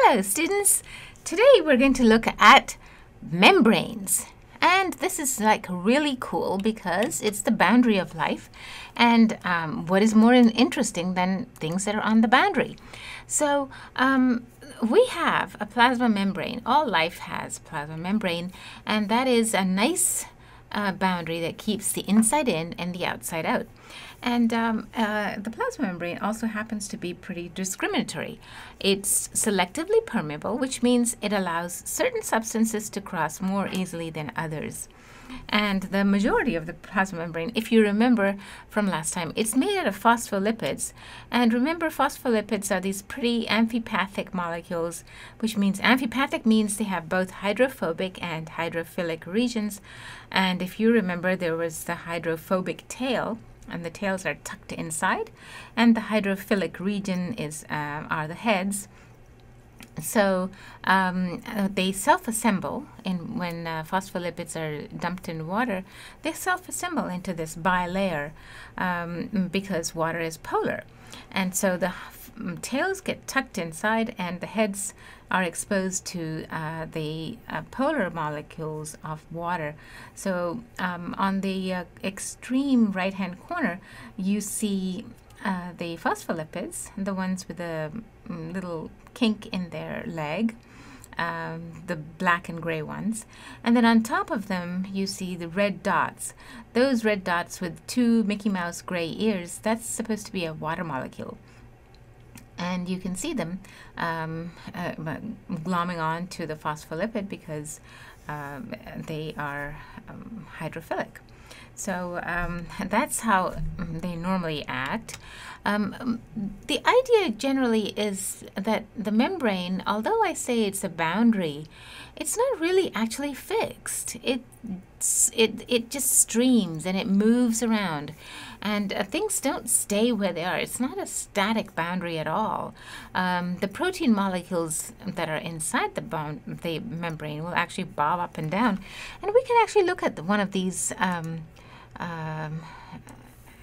Hello students! Today we're going to look at membranes, and this is like really cool because it's the boundary of life, and what is more interesting than things that are on the boundary. So we have a plasma membrane. All life has plasma membrane, and that is a nice boundary that keeps the inside in and the outside out. And the plasma membrane also happens to be pretty discriminatory. It's selectively permeable, which means it allows certain substances to cross more easily than others. And the majority of the plasma membrane, if you remember from last time, it's made out of phospholipids. And remember, phospholipids are these pretty amphipathic molecules, which means amphipathic means they have both hydrophobic and hydrophilic regions. And if you remember, there was the hydrophobic tail, and the tails are tucked inside, and the hydrophilic region is are the heads. So they self-assemble when phospholipids are dumped in water. They self-assemble into this bilayer because water is polar, and so the tails get tucked inside, and the heads are exposed to the polar molecules of water. So on the extreme right-hand corner, you see the phospholipids, the ones with the little kink in their leg, the black and gray ones. And then on top of them, you see the red dots. Those red dots with two Mickey Mouse gray ears, that's supposed to be a water molecule. And you can see them glomming on to the phospholipid because they are hydrophilic. So that's how they normally act. The idea generally is that the membrane, although I say it's a boundary, it's not really actually fixed. It just streams and it moves around, and things don't stay where they are. It's not a static boundary at all. The protein molecules that are inside the membrane will actually bob up and down, and we can actually look at one of these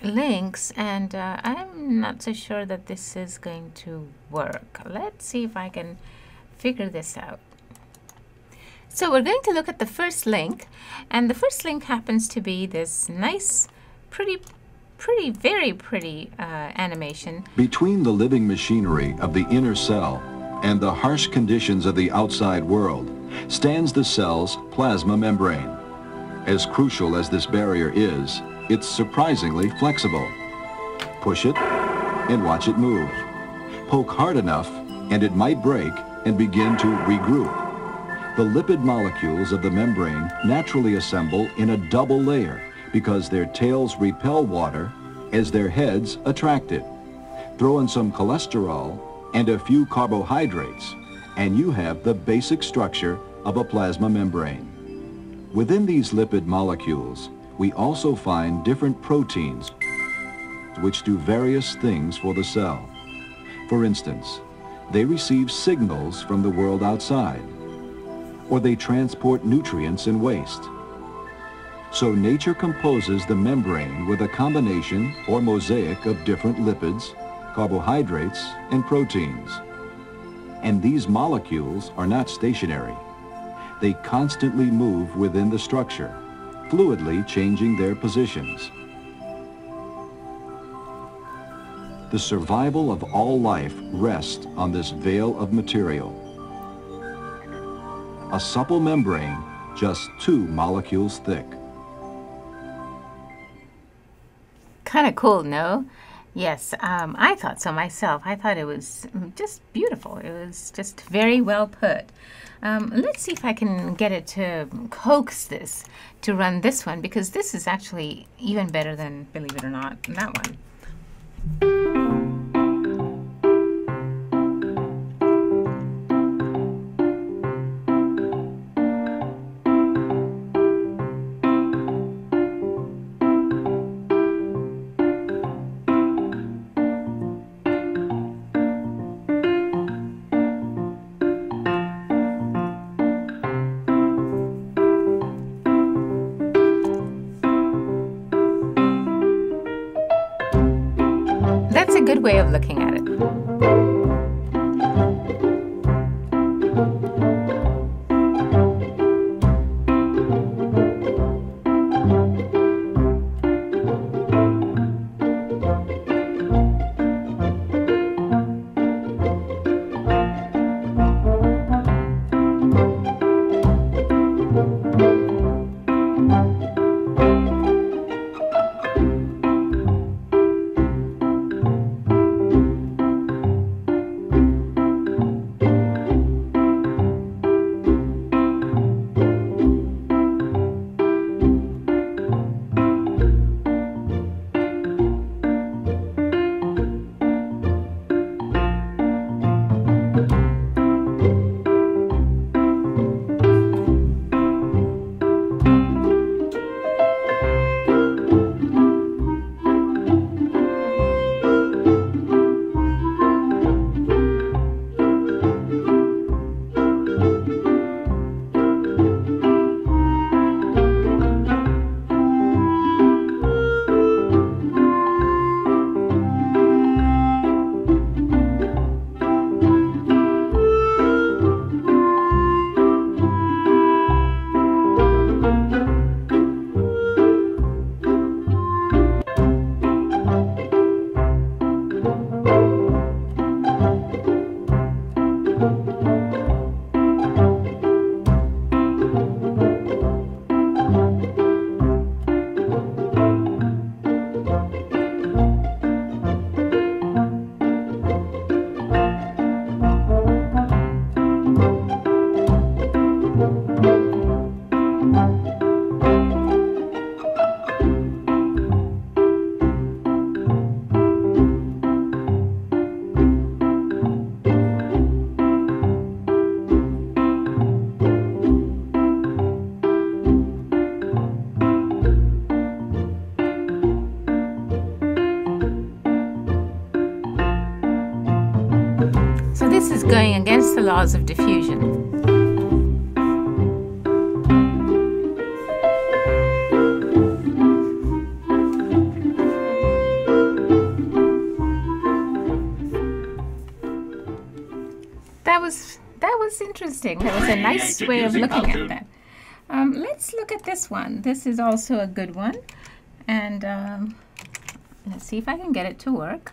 links, and I'm not so sure that this is going to work. Let's see if I can figure this out. So we're going to look at the first link, and the first link happens to be this nice, very pretty animation. Between the living machinery of the inner cell and the harsh conditions of the outside world stands the cell's plasma membrane. As crucial as this barrier is, it's surprisingly flexible. Push it and watch it move. Poke hard enough and it might break and begin to regroup. The lipid molecules of the membrane naturally assemble in a double layer because their tails repel water as their heads attract it. Throw in some cholesterol and a few carbohydrates, and you have the basic structure of a plasma membrane. Within these lipid molecules, we also find different proteins which do various things for the cell. For instance, they receive signals from the world outside, or they transport nutrients and waste. So nature composes the membrane with a combination or mosaic of different lipids, carbohydrates, and proteins. And these molecules are not stationary. They constantly move within the structure, fluidly changing their positions. The survival of all life rests on this veil of material. A supple membrane, just 2 molecules thick. Kind of cool, no? Yes, I thought so myself. I thought it was just beautiful. It was just very well put. Let's see if I can get it to coax this to run this one, because this is actually even better than, believe it or not, that one. That's a good way of looking at it. this is going against the laws of diffusion. That was interesting. That was a nice way of looking at that. Let's look at this one. This is also a good one. And let's see if I can get it to work.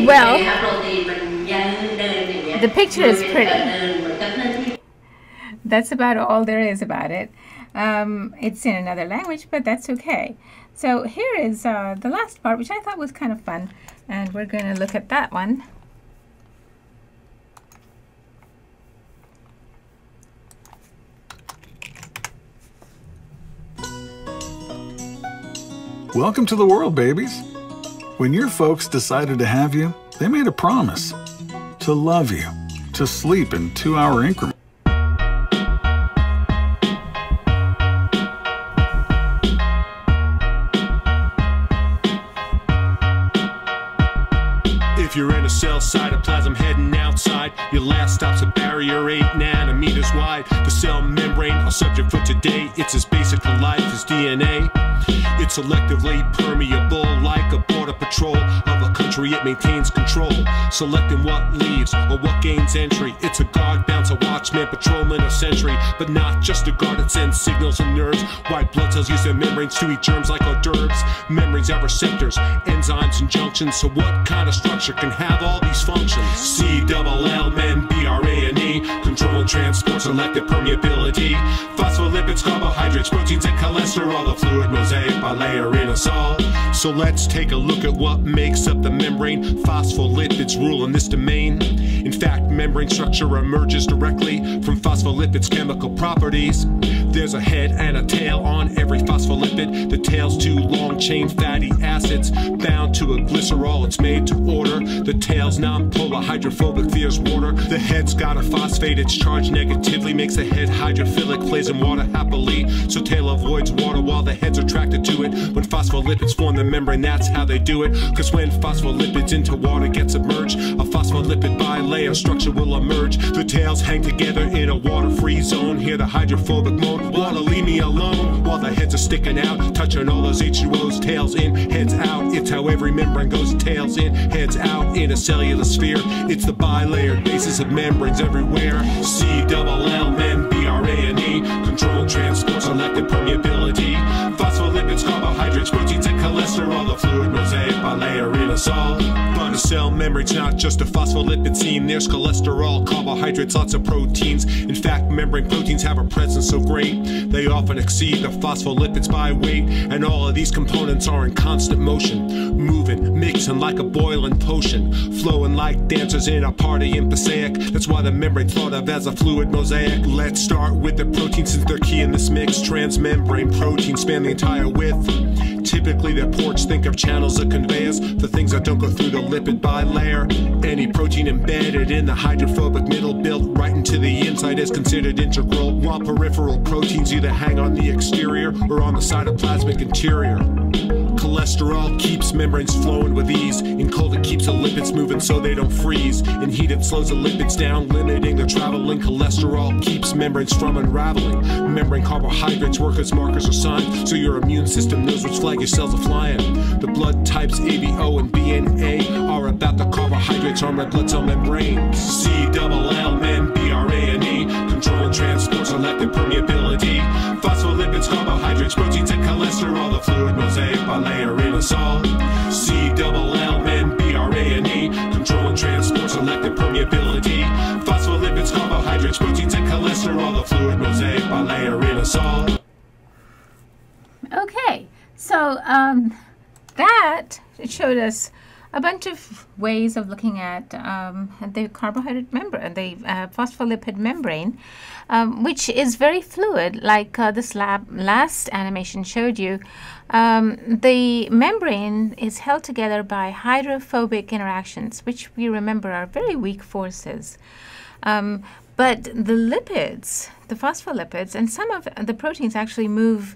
Well, the picture is pretty. That's about all there is about it. It's in another language, but that's okay. So here is the last part, which I thought was kind of fun, and we're going to look at that one. Welcome to the world, babies. When your folks decided to have you, they made a promise to love you, to sleep in 2-hour increments. If you're in a cell cytoplasm heading outside, your last stop's a barrier 8 nanometers wide. The cell membrane, our subject for today, it's as basic to life as DNA. It's selectively permeable like a border patrol of a country it maintains control, selecting what leaves or what gains entry. It's a guard, bouncer, watchman, patrolman, or sentry, but not just a guard, it sends signals and nerves. White blood cells use their membranes to eat germs like hors d'oeuvres. Membranes have receptors, enzymes, and junctions. So what kind of structure can have all these functions? C-double-L-men-B-R-A-N-E, control and transport, selective permeability, phospholipids, carbohydrates, proteins, and cholesterol, the fluid mosaic by layering us all. So let's take a look at what makes up the membrane. Phospholipids rule in this domain. In fact, membrane structure emerges directly from phospholipids' chemical properties. There's a head and a tail on every phospholipid. The tail's 2 long-chain fatty acids bound to a glycerol. It's made to order. The tail's non-polar, hydrophobic, fears water. The head's got a phosphate. It's charged negatively, makes the head hydrophilic, plays in water happily. So tail avoids water while the head's attracted to it. When phospholipids form the membrane, that's how they do it. Cause when phospholipids into water get submerged, a phospholipid bilayer structure will emerge. The tails hang together in a water-free zone. Hear the hydrophobic moan, water leave me alone. While the heads are sticking out, touching all those H2Os. Tails in, heads out, it's how every membrane goes. Tails in, heads out in a cellular sphere. It's the bilayered basis of membranes everywhere. C-double-L-men-B-R-A-N-E, control and transport, selective permeability, phospholipids, carbohydrates, proteins, and cholesterol, the fluid mosaic by layering us all. But a cell membrane's not just a phospholipid scene. There's cholesterol, carbohydrates, lots of proteins. In fact, membrane proteins have a presence so great they often exceed the phospholipids by weight. And all of these components are in constant motion, moving, mixing like a boiling potion, flowing like dancers in a party in Passaic. That's why the membrane's thought of as a fluid mosaic. Let's start with the proteins since they're key in this mix. Transmembrane proteins span the entire width. Typically they're ports, think of channels of conveyors for things that don't go through the lipid bilayer. Any protein embedded in the hydrophobic middle built right into the inside is considered integral, while peripheral proteins either hang on the exterior or on the cytoplasmic interior. Cholesterol keeps membranes flowing with ease. In cold it keeps the lipids moving so they don't freeze. In heat it slows the lipids down, limiting their traveling. Cholesterol keeps membranes from unraveling. Membrane carbohydrates work as markers or signs, so your immune system knows which flag your cells are flying. The blood types A, B, O, and B and A are about the carbohydrates on red blood cell membranes. C-double-L-men-B-R-A-N-E, control and transport, selective permeability, phospholipids, carbohydrates, proteins, and cholesterol, the fluid mosaic by layering us all. C-double-L-men-B-R-A-N-E, control and transport, selective permeability, phospholipids, carbohydrates, proteins, and cholesterol, the fluid mosaic by layering us all. Okay, so that showed us a bunch of ways of looking at the carbohydrate membrane, the phospholipid membrane, which is very fluid, like this last animation showed you. The membrane is held together by hydrophobic interactions, which we remember are very weak forces. But the lipids, the phospholipids, and some of the proteins actually move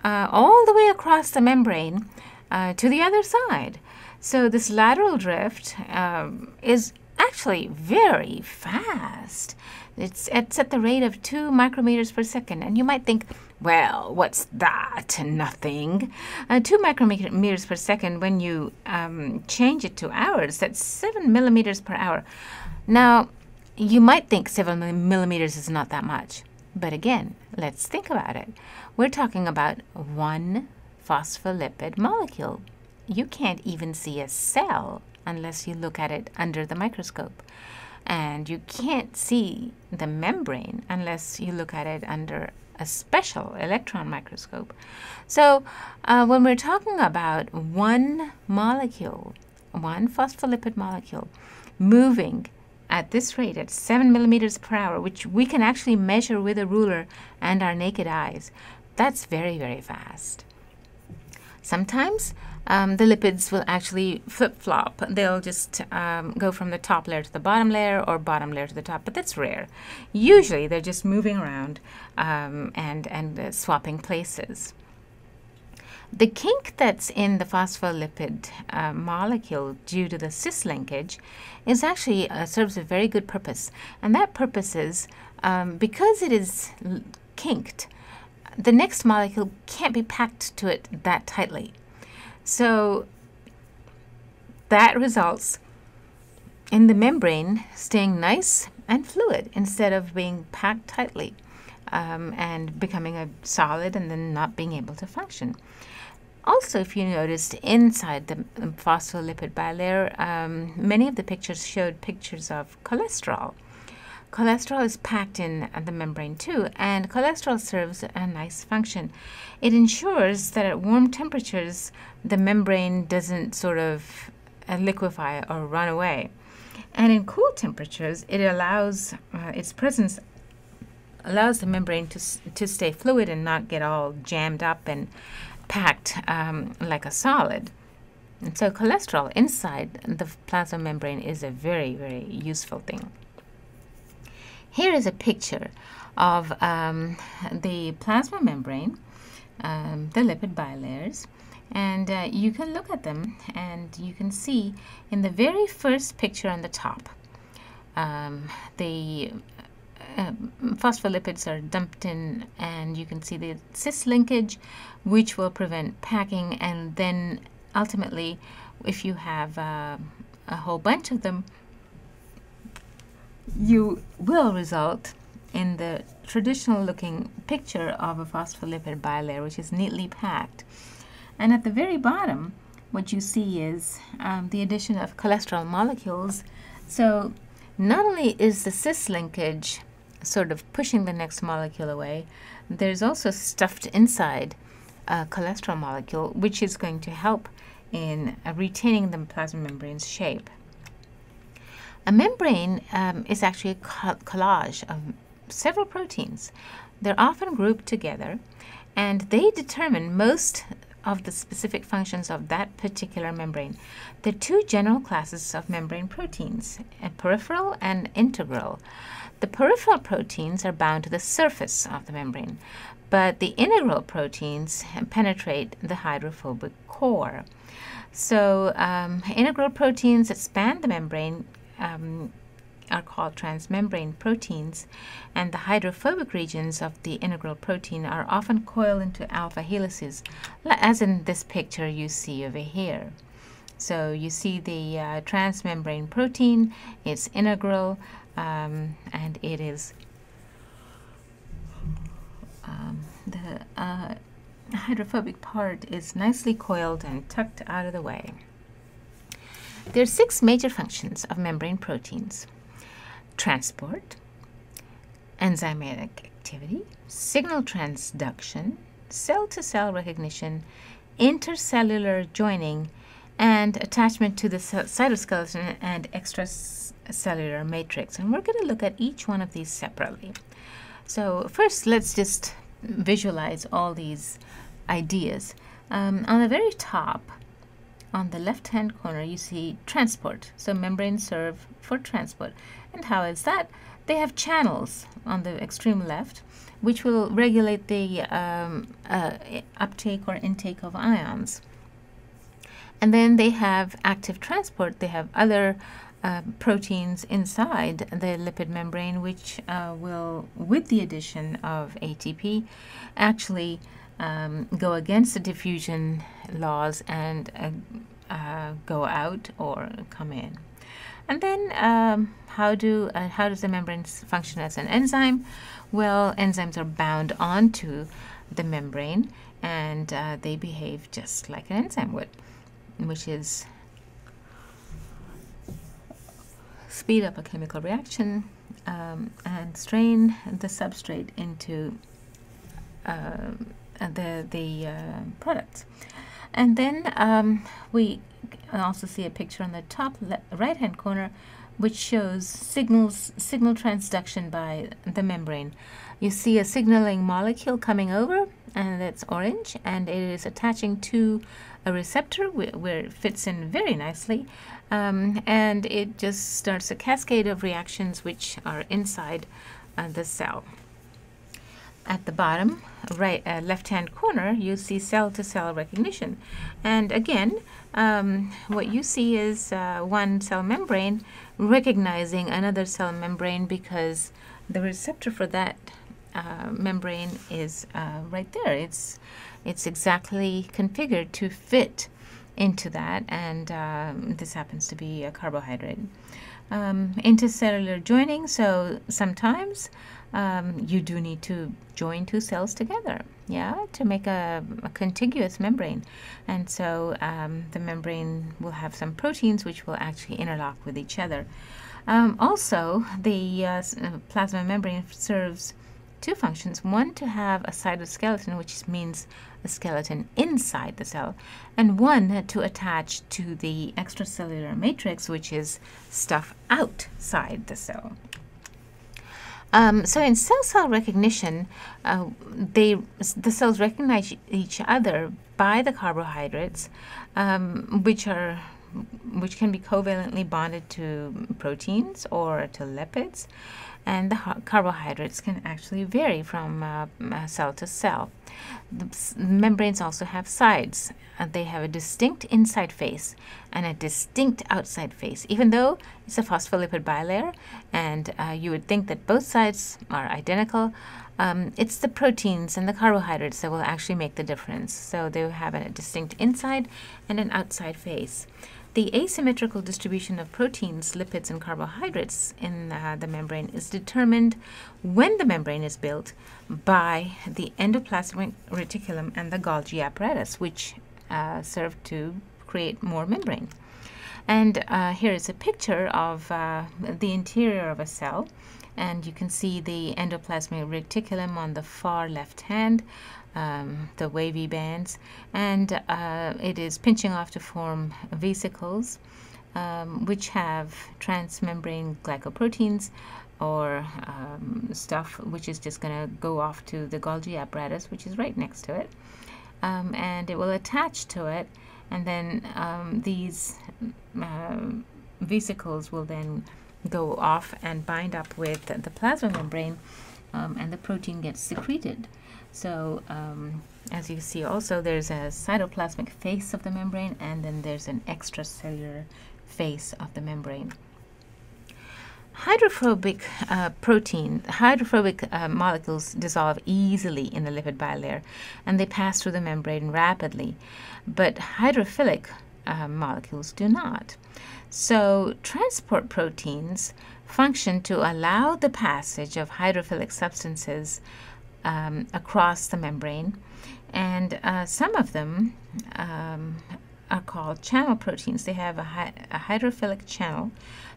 all the way across the membrane to the other side. So this lateral drift is actually very fast. It's at the rate of 2 micrometers per second. And you might think, well, what's that? Nothing. 2 micrometers per second, when you change it to hours, that's 7 millimeters per hour. Now, you might think 7 millimeters is not that much. But again, let's think about it. We're talking about one phospholipid molecule. You can't even see a cell unless you look at it under the microscope. And you can't see the membrane unless you look at it under a special electron microscope. So when we're talking about one molecule, one phospholipid molecule, moving at this rate, at 7 millimeters per hour, which we can actually measure with a ruler and our naked eyes, that's very, very fast. Sometimes the lipids will actually flip-flop. They'll just go from the top layer to the bottom layer, or bottom layer to the top, but that's rare. Usually they're just moving around and swapping places. The kink that's in the phospholipid molecule due to the cis linkage is actually serves a very good purpose. And that purpose is because it is kinked, the next molecule can't be packed to it that tightly. So that results in the membrane staying nice and fluid instead of being packed tightly and becoming a solid and then not being able to function. Also, if you noticed, inside the phospholipid bilayer, many of the pictures showed pictures of cholesterol. Cholesterol is packed in the membrane too, and cholesterol serves a nice function. It ensures that at warm temperatures, the membrane doesn't sort of liquefy or run away. And in cool temperatures, it allows, its presence allows the membrane to stay fluid and not get all jammed up and packed like a solid. And so cholesterol inside the plasma membrane is a very, very useful thing. Here is a picture of the plasma membrane, the lipid bilayers, and you can look at them and you can see in the very first picture on the top, the phospholipids are dumped in, and you can see the cis linkage, which will prevent packing, and then ultimately, if you have a whole bunch of them, you will result in the traditional looking picture of a phospholipid bilayer, which is neatly packed. And at the very bottom, what you see is the addition of cholesterol molecules. So not only is the cis linkage sort of pushing the next molecule away, there's also stuffed inside a cholesterol molecule, which is going to help in retaining the plasma membrane's shape. A membrane is actually a collage of several proteins. They're often grouped together, and they determine most of the specific functions of that particular membrane. There are two general classes of membrane proteins, peripheral and integral. The peripheral proteins are bound to the surface of the membrane, but the integral proteins penetrate the hydrophobic core. So integral proteins that span the membrane are called transmembrane proteins, and the hydrophobic regions of the integral protein are often coiled into alpha helices, as in this picture you see over here. So you see the transmembrane protein, it's integral, and it is the hydrophobic part is nicely coiled and tucked out of the way. There are 6 major functions of membrane proteins: transport, enzymatic activity, signal transduction, cell-to-cell recognition, intercellular joining, and attachment to the cytoskeleton and extracellular matrix. And we're going to look at each one of these separately. So first, let's just visualize all these ideas. On the very top, on the left-hand corner, you see transport. So membranes serve for transport. And how is that? They have channels on the extreme left, which will regulate the uptake or intake of ions. And then they have active transport. They have other proteins inside the lipid membrane, which will, with the addition of ATP, actually go against the diffusion laws and go out or come in. And then how does the membrane function as an enzyme? Well, enzymes are bound onto the membrane, and they behave just like an enzyme would, which is speed up a chemical reaction and strain the substrate into the products. And then we also see a picture on the top right-hand corner, which shows signal transduction by the membrane. You see a signaling molecule coming over, and that's orange, and it is attaching to a receptor where it fits in very nicely, and it just starts a cascade of reactions which are inside the cell. At the bottom, left-hand corner, you see cell-to-cell recognition. And again, what you see is one cell membrane recognizing another cell membrane because the receptor for that membrane is right there. It's exactly configured to fit into that, and this happens to be a carbohydrate. Intercellular joining, so sometimes you do need to join two cells together, to make a contiguous membrane. And so the membrane will have some proteins which will actually interlock with each other. Also, the plasma membrane serves two functions. One, to have a cytoskeleton, which means a skeleton inside the cell, and one to attach to the extracellular matrix, which is stuff outside the cell. So in cell-cell recognition, the cells recognize each other by the carbohydrates, which can be covalently bonded to proteins or to lipids, and the carbohydrates can actually vary from cell to cell. The membranes also have sides. They have a distinct inside face and a distinct outside face, even though it's a phospholipid bilayer, and you would think that both sides are identical. It's the proteins and the carbohydrates that will actually make the difference. So they have a distinct inside and an outside face. The asymmetrical distribution of proteins, lipids, and carbohydrates in the membrane is determined when the membrane is built by the endoplasmic reticulum and the Golgi apparatus, which serve to create more membrane. And here is a picture of the interior of a cell, and you can see the endoplasmic reticulum on the far left hand, the wavy bands, and it is pinching off to form vesicles, which have transmembrane glycoproteins or stuff which is just going to go off to the Golgi apparatus, which is right next to it, and it will attach to it, and then these vesicles will then go off and bind up with the plasma membrane, and the protein gets secreted. So as you see also, there's a cytoplasmic face of the membrane, and then there's an extracellular face of the membrane. Hydrophobic molecules dissolve easily in the lipid bilayer, and they pass through the membrane rapidly, but hydrophilic molecules do not. So transport proteins function to allow the passage of hydrophilic substances across the membrane, and some of them are called channel proteins. They have a hydrophilic channel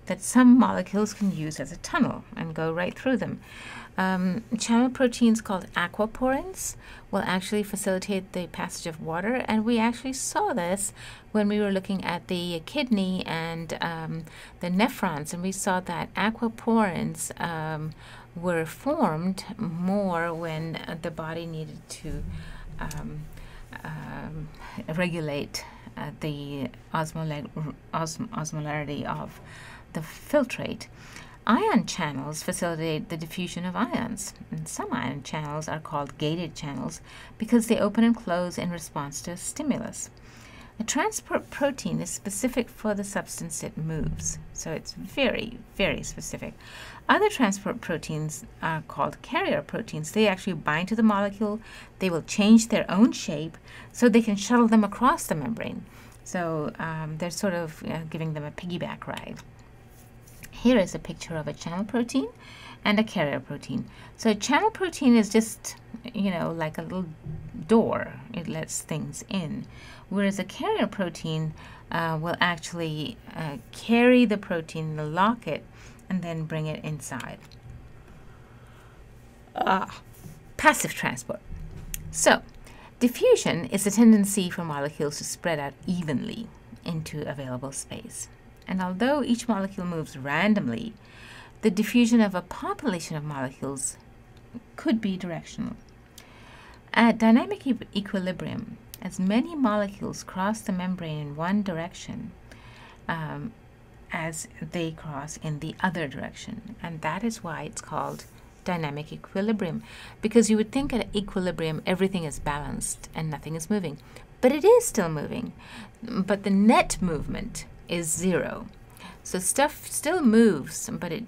that some molecules can use as a tunnel and go right through them. Channel proteins called aquaporins will actually facilitate the passage of water, and we actually saw this when we were looking at the kidney and the nephrons, and we saw that aquaporins were formed more when the body needed to regulate the osmolarity of the filtrate. Ion channels facilitate the diffusion of ions, and some ion channels are called gated channels because they open and close in response to a stimulus. A transport protein is specific for the substance it moves, so it's very, very specific. Other transport proteins are called carrier proteins. They actually bind to the molecule. They will change their own shape so they can shuttle them across the membrane. So they're sort of giving them a piggyback ride. Here is a picture of a channel protein and a carrier protein. So a channel protein is just, like a little door. It lets things in. Whereas a carrier protein will actually carry the protein, lock it, and then bring it inside. Passive transport. So diffusion is a tendency for molecules to spread out evenly into available space. And although each molecule moves randomly, the diffusion of a population of molecules could be directional. At dynamic equilibrium, as many molecules cross the membrane in one direction as they cross in the other direction. And that is why it's called dynamic equilibrium, because you would think at equilibrium everything is balanced and nothing is moving. But it is still moving. But the net movement is zero. So stuff still moves, but it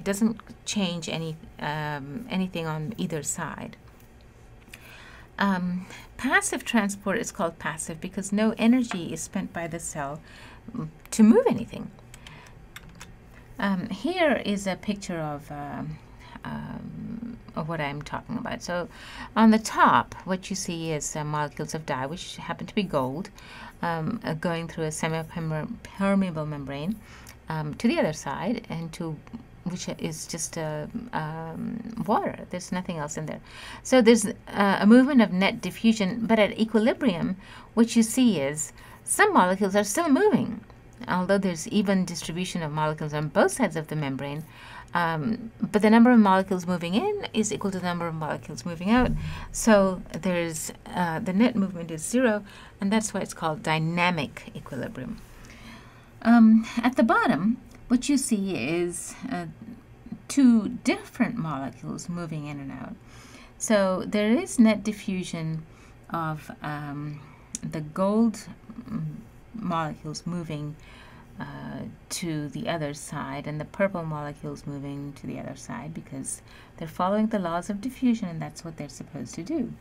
doesn't change anything on either side. Passive transport is called passive because no energy is spent by the cell to move anything. Here is a picture of what I'm talking about. So on the top, what you see is molecules of dye, which happen to be gold, going through a semi-permeable membrane to the other side, and to which is just water. There's nothing else in there. So there's a movement of net diffusion, but at equilibrium, what you see is some molecules are still moving, although there's even distribution of molecules on both sides of the membrane. But the number of molecules moving in is equal to the number of molecules moving out. So there's the net movement is zero, and that's why it's called dynamic equilibrium. At the bottom, what you see is two different molecules moving in and out. So there is net diffusion of the gold molecules moving to the other side, and the purple molecules moving to the other side, because they're following the laws of diffusion, and that's what they're supposed to do.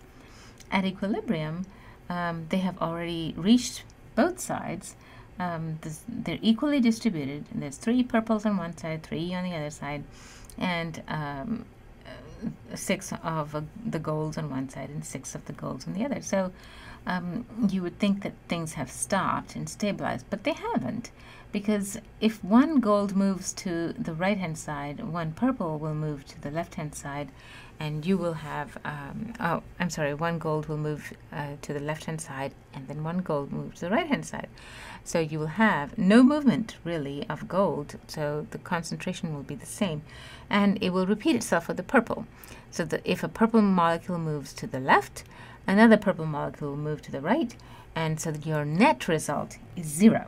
At equilibrium, they have already reached both sides. They're equally distributed, and there's 3 purples on one side, 3 on the other side, and 6 of the golds on one side and 6 of the golds on the other. So you would think that things have stopped and stabilized, but they haven't, because if one gold moves to the right-hand side, one purple will move to the left-hand side, and you will have, one gold will move to the left-hand side, and then one gold moves to the right-hand side. So you will have no movement, really, of gold, so the concentration will be the same, and it will repeat itself with the purple. So that if a purple molecule moves to the left, another purple molecule will move to the right, and so that your net result is 0.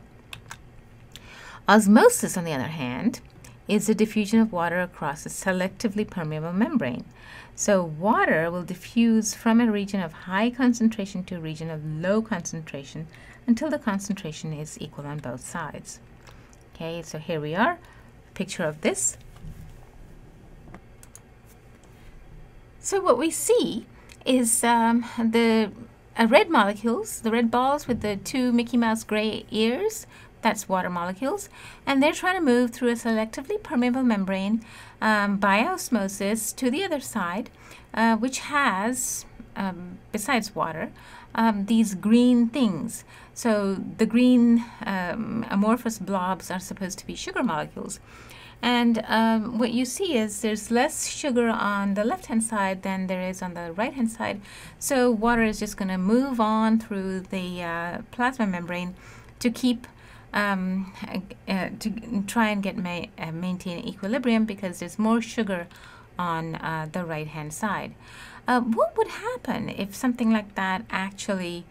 Osmosis, on the other hand, is the diffusion of water across a selectively permeable membrane. So water will diffuse from a region of high concentration to a region of low concentration until the concentration is equal on both sides. Okay, so here we are, a picture of this. So what we see is the red molecules, the red balls with the 2 Mickey Mouse gray ears. That's water molecules, and they're trying to move through a selectively permeable membrane by osmosis to the other side, which has, besides water, these green things. So the green amorphous blobs are supposed to be sugar molecules. And what you see is there's less sugar on the left-hand side than there is on the right-hand side. So water is just going to move on through the plasma membrane to keep to try and get maintain equilibrium, because there's more sugar on the right-hand side. What would happen if something like that actually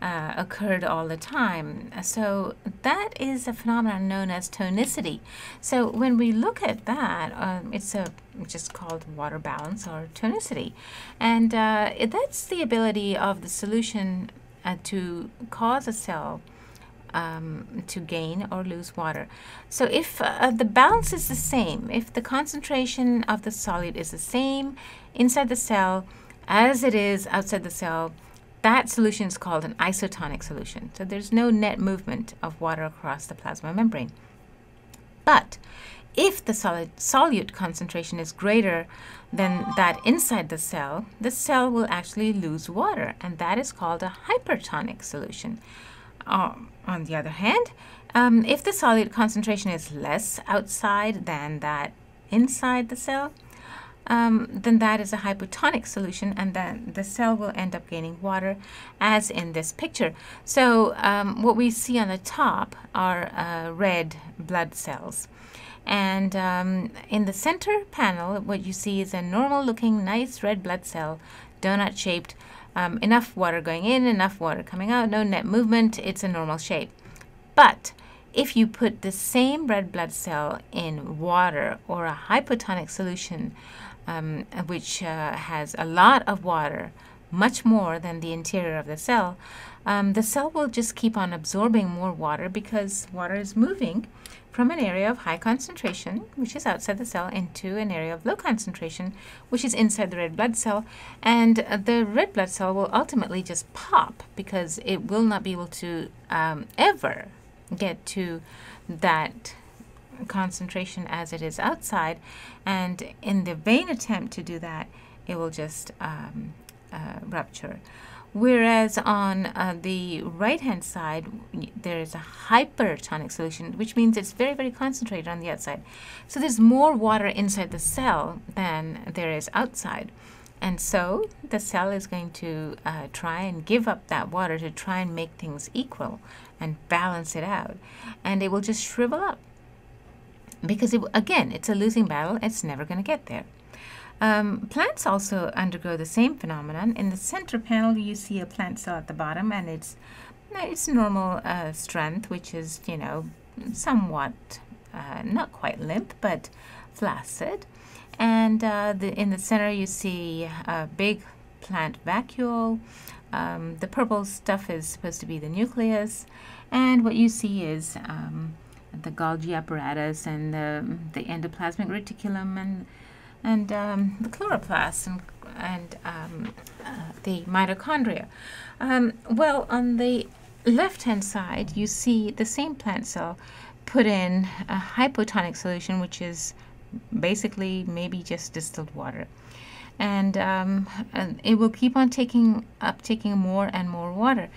occurred all the time? So that is a phenomenon known as tonicity. So when we look at that, it's just called water balance or tonicity, and that's the ability of the solution to cause a cell to gain or lose water. So if the balance is the same, if the concentration of the solute is the same inside the cell as it is outside the cell, that solution is called an isotonic solution. So there's no net movement of water across the plasma membrane. But if the solute concentration is greater than that inside the cell will actually lose water, and that is called a hypertonic solution. On the other hand, if the solute concentration is less outside than that inside the cell, then that is a hypotonic solution, and then the cell will end up gaining water, as in this picture. So what we see on the top are red blood cells. And in the center panel, what you see is a normal-looking, nice red blood cell, donut-shaped, enough water going in, enough water coming out, no net movement. It's a normal shape. But if you put the same red blood cell in water or a hypotonic solution, which has a lot of water, much more than the interior of the cell will just keep on absorbing more water, because water is moving from an area of high concentration, which is outside the cell, into an area of low concentration, which is inside the red blood cell. And the red blood cell will ultimately just pop, because it will not be able to ever get to that concentration as it is outside. And in the vain attempt to do that, it will just rupture. Whereas on the right-hand side, there is a hypertonic solution, which means it's very, very concentrated on the outside. So there's more water inside the cell than there is outside. And so the cell is going to try and give up that water to try and make things equal and balance it out. And it will just shrivel up, because, again, it's a losing battle. It's never going to get there. Plants also undergo the same phenomenon. In the center panel, you see a plant cell at the bottom, and it's normal strength, which is, somewhat not quite limp, but flaccid. And in the center, you see a big plant vacuole. The purple stuff is supposed to be the nucleus, and what you see is the Golgi apparatus and the endoplasmic reticulum and the chloroplast and the mitochondria. Well, on the left-hand side, you see the same plant cell put in a hypotonic solution, which is basically maybe just distilled water. And it will keep on taking more and more water.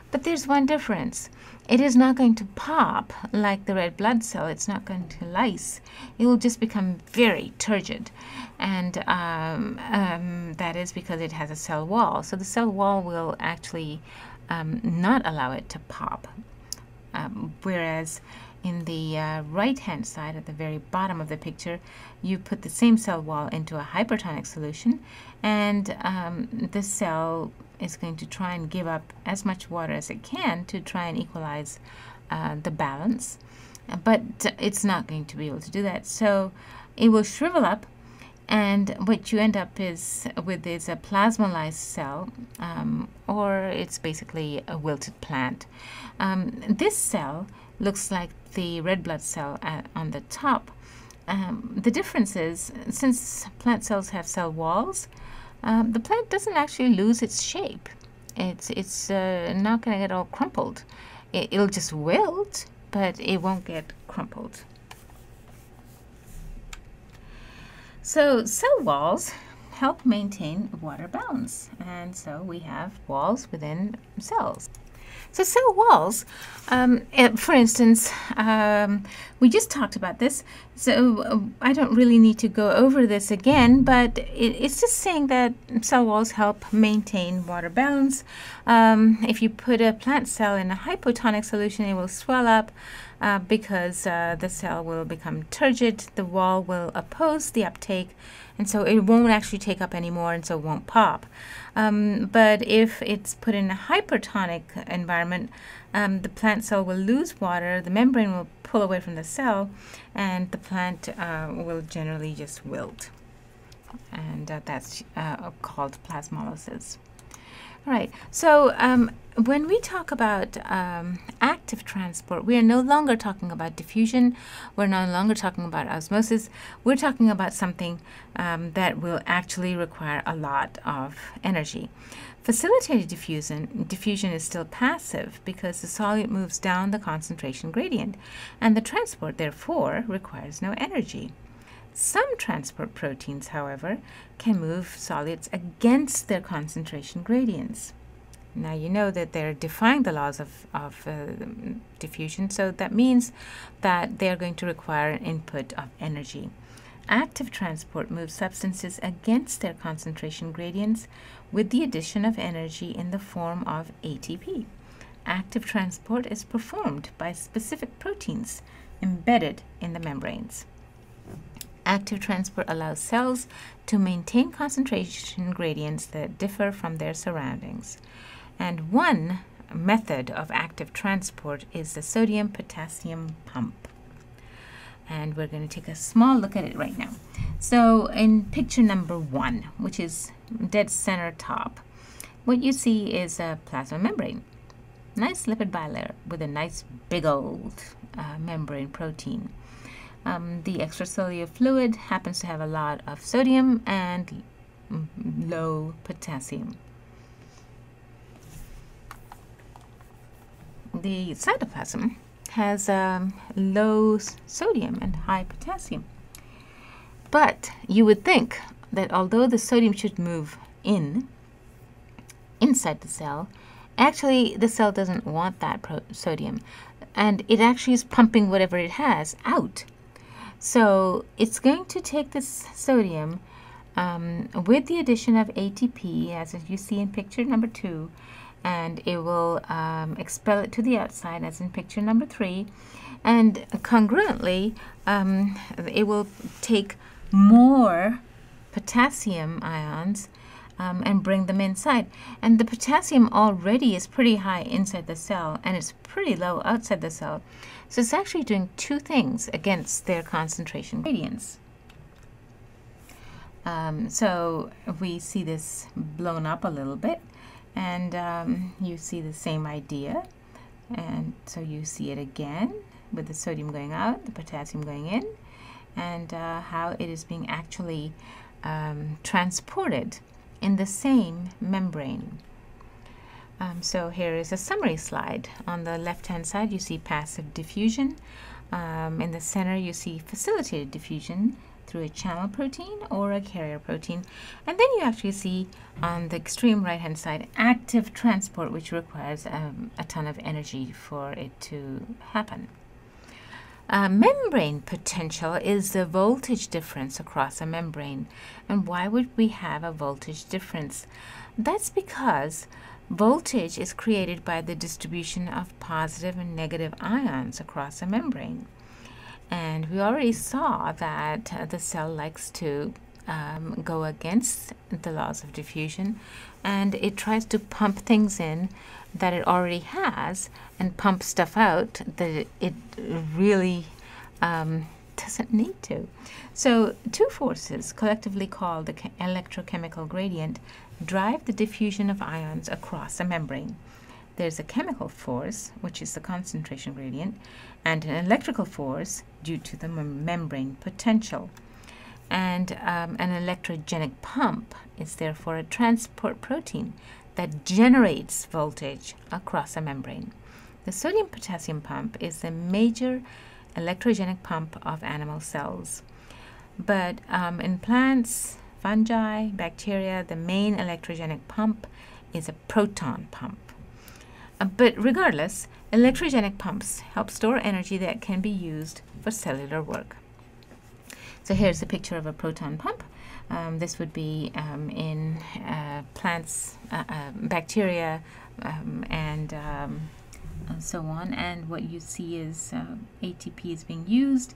But there's one difference. It is not going to pop like the red blood cell. It's not going to lyse. It will just become very turgid. And that is because it has a cell wall. So the cell wall will actually not allow it to pop. Whereas in the right-hand side, at the very bottom of the picture, you put the same cell wall into a hypertonic solution, and the cell is going to try and give up as much water as it can to try and equalize the balance. But it's not going to be able to do that. So it will shrivel up, and what you end up with is a plasmolyzed cell, or it's basically a wilted plant. This cell looks like the red blood cell on the top. The difference is, since plant cells have cell walls, the plant doesn't actually lose its shape. It's not going to get all crumpled. It'll just wilt, but it won't get crumpled. So cell walls help maintain water balance. And so we have walls within cells. So cell walls, for instance, we just talked about this, so I don't really need to go over this again, but it's just saying that cell walls help maintain water balance. If you put a plant cell in a hypotonic solution, it will swell up because the cell will become turgid, the wall will oppose the uptake, and so it won't actually take up anymore, and so it won't pop. But if it's put in a hypertonic environment, the plant cell will lose water, the membrane will pull away from the cell, and the plant will generally just wilt. And that's called plasmolysis. All right, so when we talk about active transport, we are no longer talking about diffusion, we're no longer talking about osmosis, we're talking about something that will actually require a lot of energy. Facilitated diffusion is still passive because the solute moves down the concentration gradient, and the transport, therefore, requires no energy. Some transport proteins, however, can move solutes against their concentration gradients. Now you know that they're defying the laws of diffusion, so that means that they're going to require an input of energy. Active transport moves substances against their concentration gradients with the addition of energy in the form of ATP. Active transport is performed by specific proteins embedded in the membranes. Active transport allows cells to maintain concentration gradients that differ from their surroundings. And one method of active transport is the sodium-potassium pump. And we're going to take a small look at it right now. So in picture number 1, which is dead center top, what you see is a plasma membrane. Nice lipid bilayer with a nice big old membrane protein. The extracellular fluid happens to have a lot of sodium and low potassium. The cytoplasm has low sodium and high potassium. But you would think that although the sodium should move inside the cell, actually the cell doesn't want that sodium, and it actually is pumping whatever it has out. So it's going to take this sodium with the addition of ATP, as you see in picture number 2, and it will expel it to the outside, as in picture number 3. And congruently, it will take more potassium ions and bring them inside. And the potassium already is pretty high inside the cell, and it's pretty low outside the cell. So it's actually doing two things against their concentration gradients. So we see this blown up a little bit, and you see the same idea. And so you see it again with the sodium going out, the potassium going in, and how it is being actually transported in the same membrane. So here is a summary slide. On the left-hand side, you see passive diffusion. In the center, you see facilitated diffusion through a channel protein or a carrier protein. And then you actually see on the extreme right-hand side, active transport, which requires a ton of energy for it to happen. Membrane potential is the voltage difference across a membrane. And why would we have a voltage difference? That's because voltage is created by the distribution of positive and negative ions across a membrane. And we already saw that the cell likes to go against the laws of diffusion, and it tries to pump things in that it already has and pump stuff out that it really doesn't need to. So two forces, collectively called the electrochemical gradient, drive the diffusion of ions across a membrane. There's a chemical force, which is the concentration gradient, and an electrical force due to the membrane potential. And an electrogenic pump is therefore a transport protein that generates voltage across a membrane. The sodium-potassium pump is the major electrogenic pump of animal cells. But in plants, fungi, bacteria, the main electrogenic pump is a proton pump. But regardless, electrogenic pumps help store energy that can be used for cellular work. So here's a picture of a proton pump. This would be in plants, bacteria, and so on. And what you see is ATP is being used.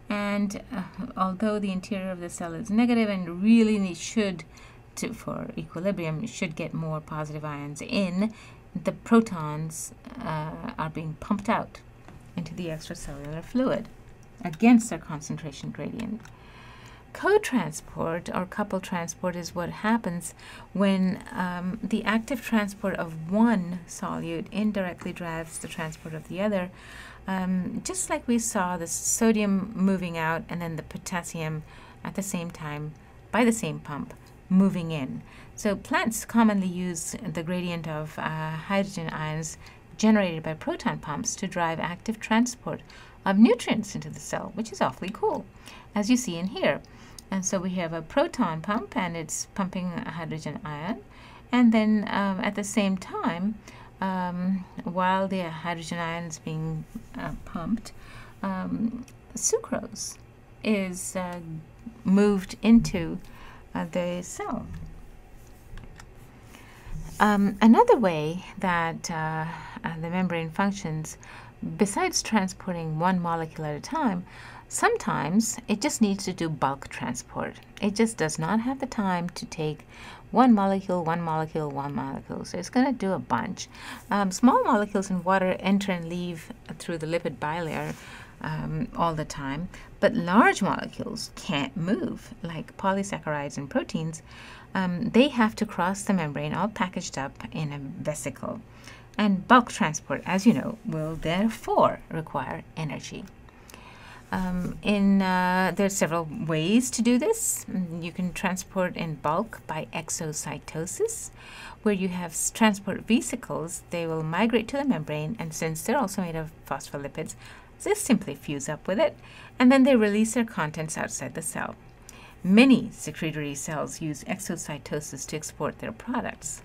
And although the interior of the cell is negative and really should, for equilibrium, should get more positive ions in, the protons are being pumped out into the extracellular fluid against their concentration gradient. Co-transport or coupled transport is what happens when the active transport of one solute indirectly drives the transport of the other, just like we saw the sodium moving out and then the potassium at the same time by the same pump moving in. So plants commonly use the gradient of hydrogen ions generated by proton pumps to drive active transport of nutrients into the cell, which is awfully cool, as you see in here. And so we have a proton pump, and it's pumping a hydrogen ion. And then at the same time, while the hydrogen ion is being pumped, sucrose is moved into the cell. Another way that the membrane functions, besides transporting one molecule at a time, sometimes it just needs to do bulk transport. It just does not have the time to take one molecule, one molecule, one molecule. So it's going to do a bunch. Small molecules in water enter and leave through the lipid bilayer all the time, but large molecules can't move, like polysaccharides and proteins. They have to cross the membrane all packaged up in a vesicle. And bulk transport, as you know, will therefore require energy. There's several ways to do this. You can transport in bulk by exocytosis, where you have transport vesicles. They will migrate to the membrane, and since they're also made of phospholipids, they simply fuse up with it, and then they release their contents outside the cell. Many secretory cells use exocytosis to export their products.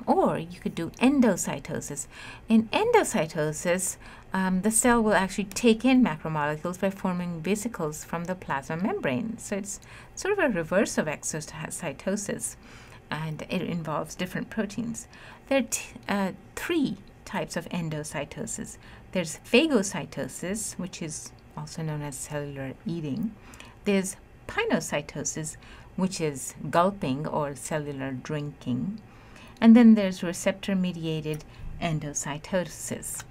Or you could do endocytosis. In endocytosis, the cell will actually take in macromolecules by forming vesicles from the plasma membrane. So it's sort of a reverse of exocytosis, and it involves different proteins. There are three types of endocytosis. There's phagocytosis, which is also known as cellular eating. There's pinocytosis, which is gulping or cellular drinking. And then there's receptor-mediated endocytosis.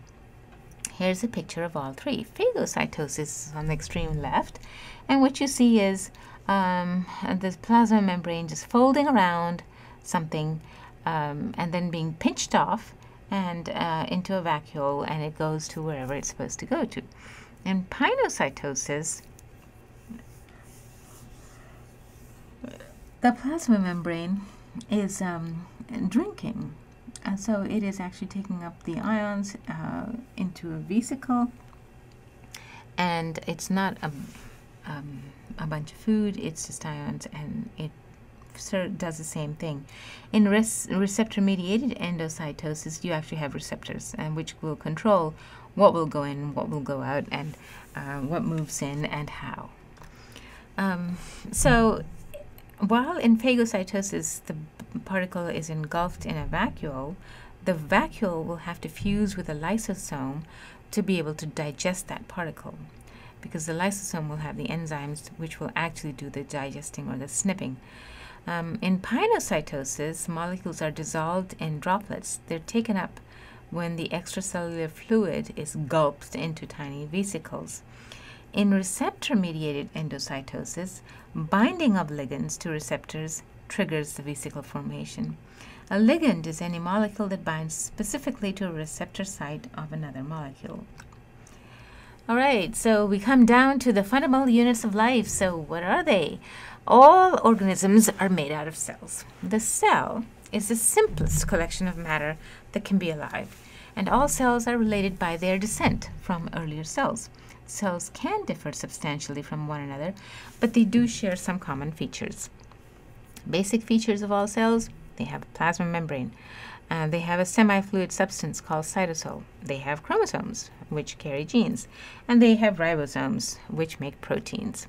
Here's a picture of all three. Phagocytosis is on the extreme left, and what you see is the plasma membrane just folding around something and then being pinched off and into a vacuole, and it goes to wherever it's supposed to go to. And pinocytosis, the plasma membrane is drinking, and so it is actually taking up the ions into a vesicle, and it's not a bunch of food, it's just ions, and it does the same thing. In receptor-mediated endocytosis, you actually have receptors, and which will control what will go in, what will go out, and what moves in and how. So while in phagocytosis the particle is engulfed in a vacuole, the vacuole will have to fuse with a lysosome to be able to digest that particle, because the lysosome will have the enzymes which will actually do the digesting or the snipping. In pinocytosis, molecules are dissolved in droplets. They're taken up when the extracellular fluid is gulped into tiny vesicles. In receptor-mediated endocytosis, binding of ligands to receptors triggers the vesicle formation. A ligand is any molecule that binds specifically to a receptor site of another molecule. All right, so we come down to the fundamental units of life. So what are they? All organisms are made out of cells. The cell is the simplest collection of matter that can be alive, and all cells are related by their descent from earlier cells. Cells can differ substantially from one another, but they do share some common features. Basic features of all cells: they have a plasma membrane. They have a semi-fluid substance called cytosol. They have chromosomes, which carry genes. And they have ribosomes, which make proteins.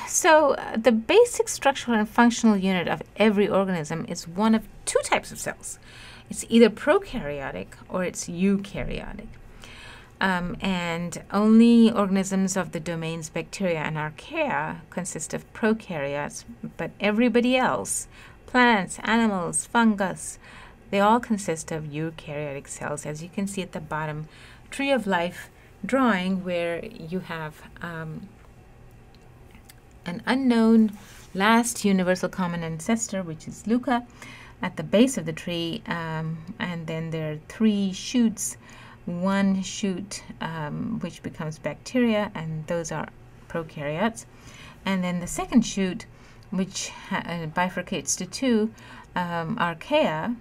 So the basic structural and functional unit of every organism is one of two types of cells. It's either prokaryotic or it's eukaryotic. And only organisms of the domains bacteria and archaea consist of prokaryotes, but everybody else, plants, animals, fungus, they all consist of eukaryotic cells, as you can see at the bottom tree of life drawing, where you have an unknown last universal common ancestor, which is Luca, at the base of the tree, and then there are three shoots. One shoot which becomes bacteria, and those are prokaryotes, and then the second shoot, which bifurcates to two, archaea,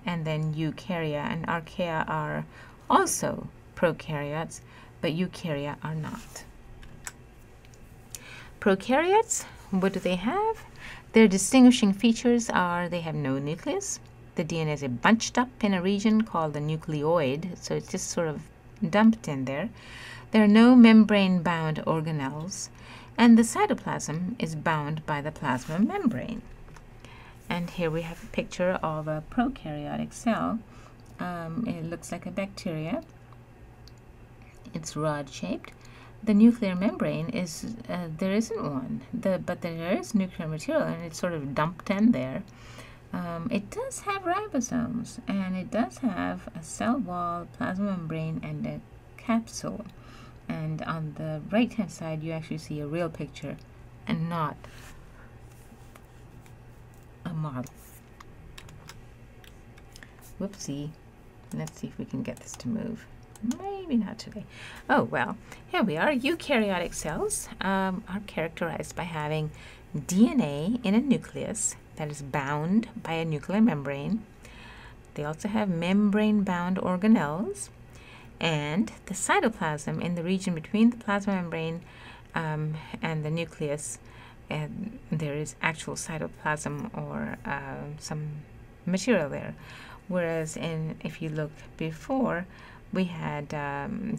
and then eukarya, and archaea are also prokaryotes, but eukarya are not. Prokaryotes, what do they have? Their distinguishing features are they have no nucleus. The DNA is bunched up in a region called the nucleoid, so it's just sort of dumped in there. There are no membrane-bound organelles, and the cytoplasm is bound by the plasma membrane. And here we have a picture of a prokaryotic cell. It looks like a bacteria. It's rod-shaped. The nuclear membrane is, there isn't one, but there is nuclear material, and it's sort of dumped in there. It does have ribosomes, and it does have a cell wall, plasma membrane, and a capsule. And on the right-hand side, you actually see a real picture and not a model. Whoopsie. Let's see if we can get this to move. Maybe not today. Oh, well, here we are. Eukaryotic cells are characterized by having DNA in a nucleus that is bound by a nuclear membrane. They also have membrane-bound organelles, and the cytoplasm in the region between the plasma membrane and the nucleus, and there is actual cytoplasm or some material there. Whereas if you look before, we had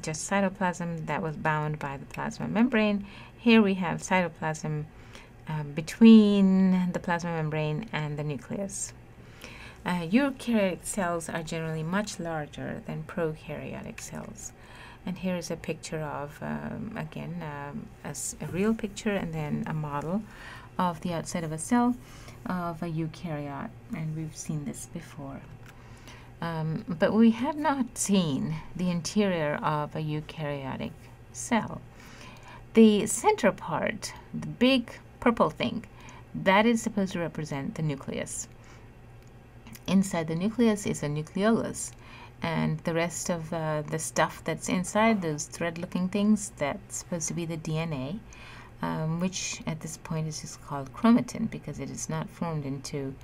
just cytoplasm that was bound by the plasma membrane. Here we have cytoplasm between the plasma membrane and the nucleus. Eukaryotic cells are generally much larger than prokaryotic cells. And here is a picture of, again, a real picture and then a model of the outside of a cell of a eukaryote. And we've seen this before. But we have not seen the interior of a eukaryotic cell. The center part, the big purple thing, that is supposed to represent the nucleus. Inside the nucleus is a nucleolus, and the rest of the stuff that's inside, those thread-looking things, that's supposed to be the DNA, which at this point is just called chromatin because it is not formed into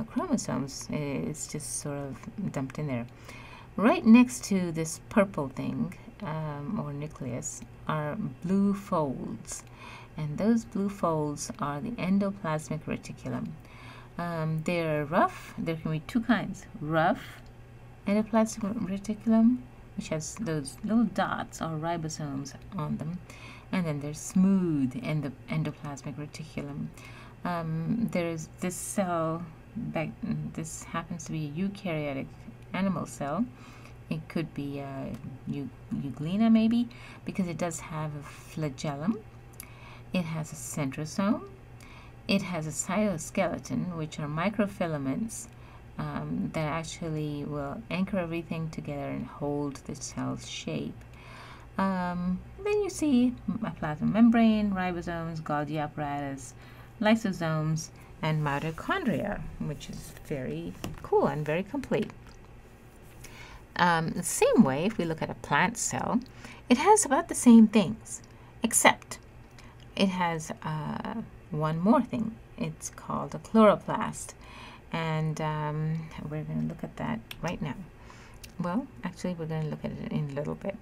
chromosomes. It's just sort of dumped in there. Right next to this purple thing, or nucleus, are blue folds, and those blue folds are the endoplasmic reticulum. They're rough. There can be two kinds: rough endoplasmic reticulum, which has those little dots or ribosomes on them, and then there's smooth endoplasmic reticulum. There's this cell. This happens to be a eukaryotic animal cell. It could be euglena maybe, because it does have a flagellum. It has a centrosome. It has a cytoskeleton, which are microfilaments that actually will anchor everything together and hold the cell's shape. Then you see a plasma membrane, ribosomes, Golgi apparatus, lysosomes, and mitochondria, which is very cool and very complete. The same way, if we look at a plant cell, it has about the same things, except it has one more thing. It's called a chloroplast, and we're going to look at that right now. Well, actually, we're going to look at it in a little bit.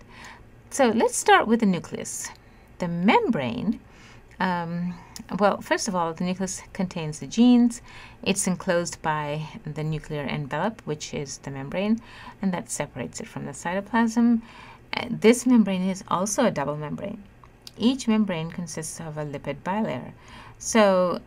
So let's start with the nucleus. The membrane Well, first of all, the nucleus contains the genes. It's enclosed by the nuclear envelope, which is the membrane, and that separates it from the cytoplasm. This membrane is also a double membrane. Each membrane consists of a lipid bilayer. So,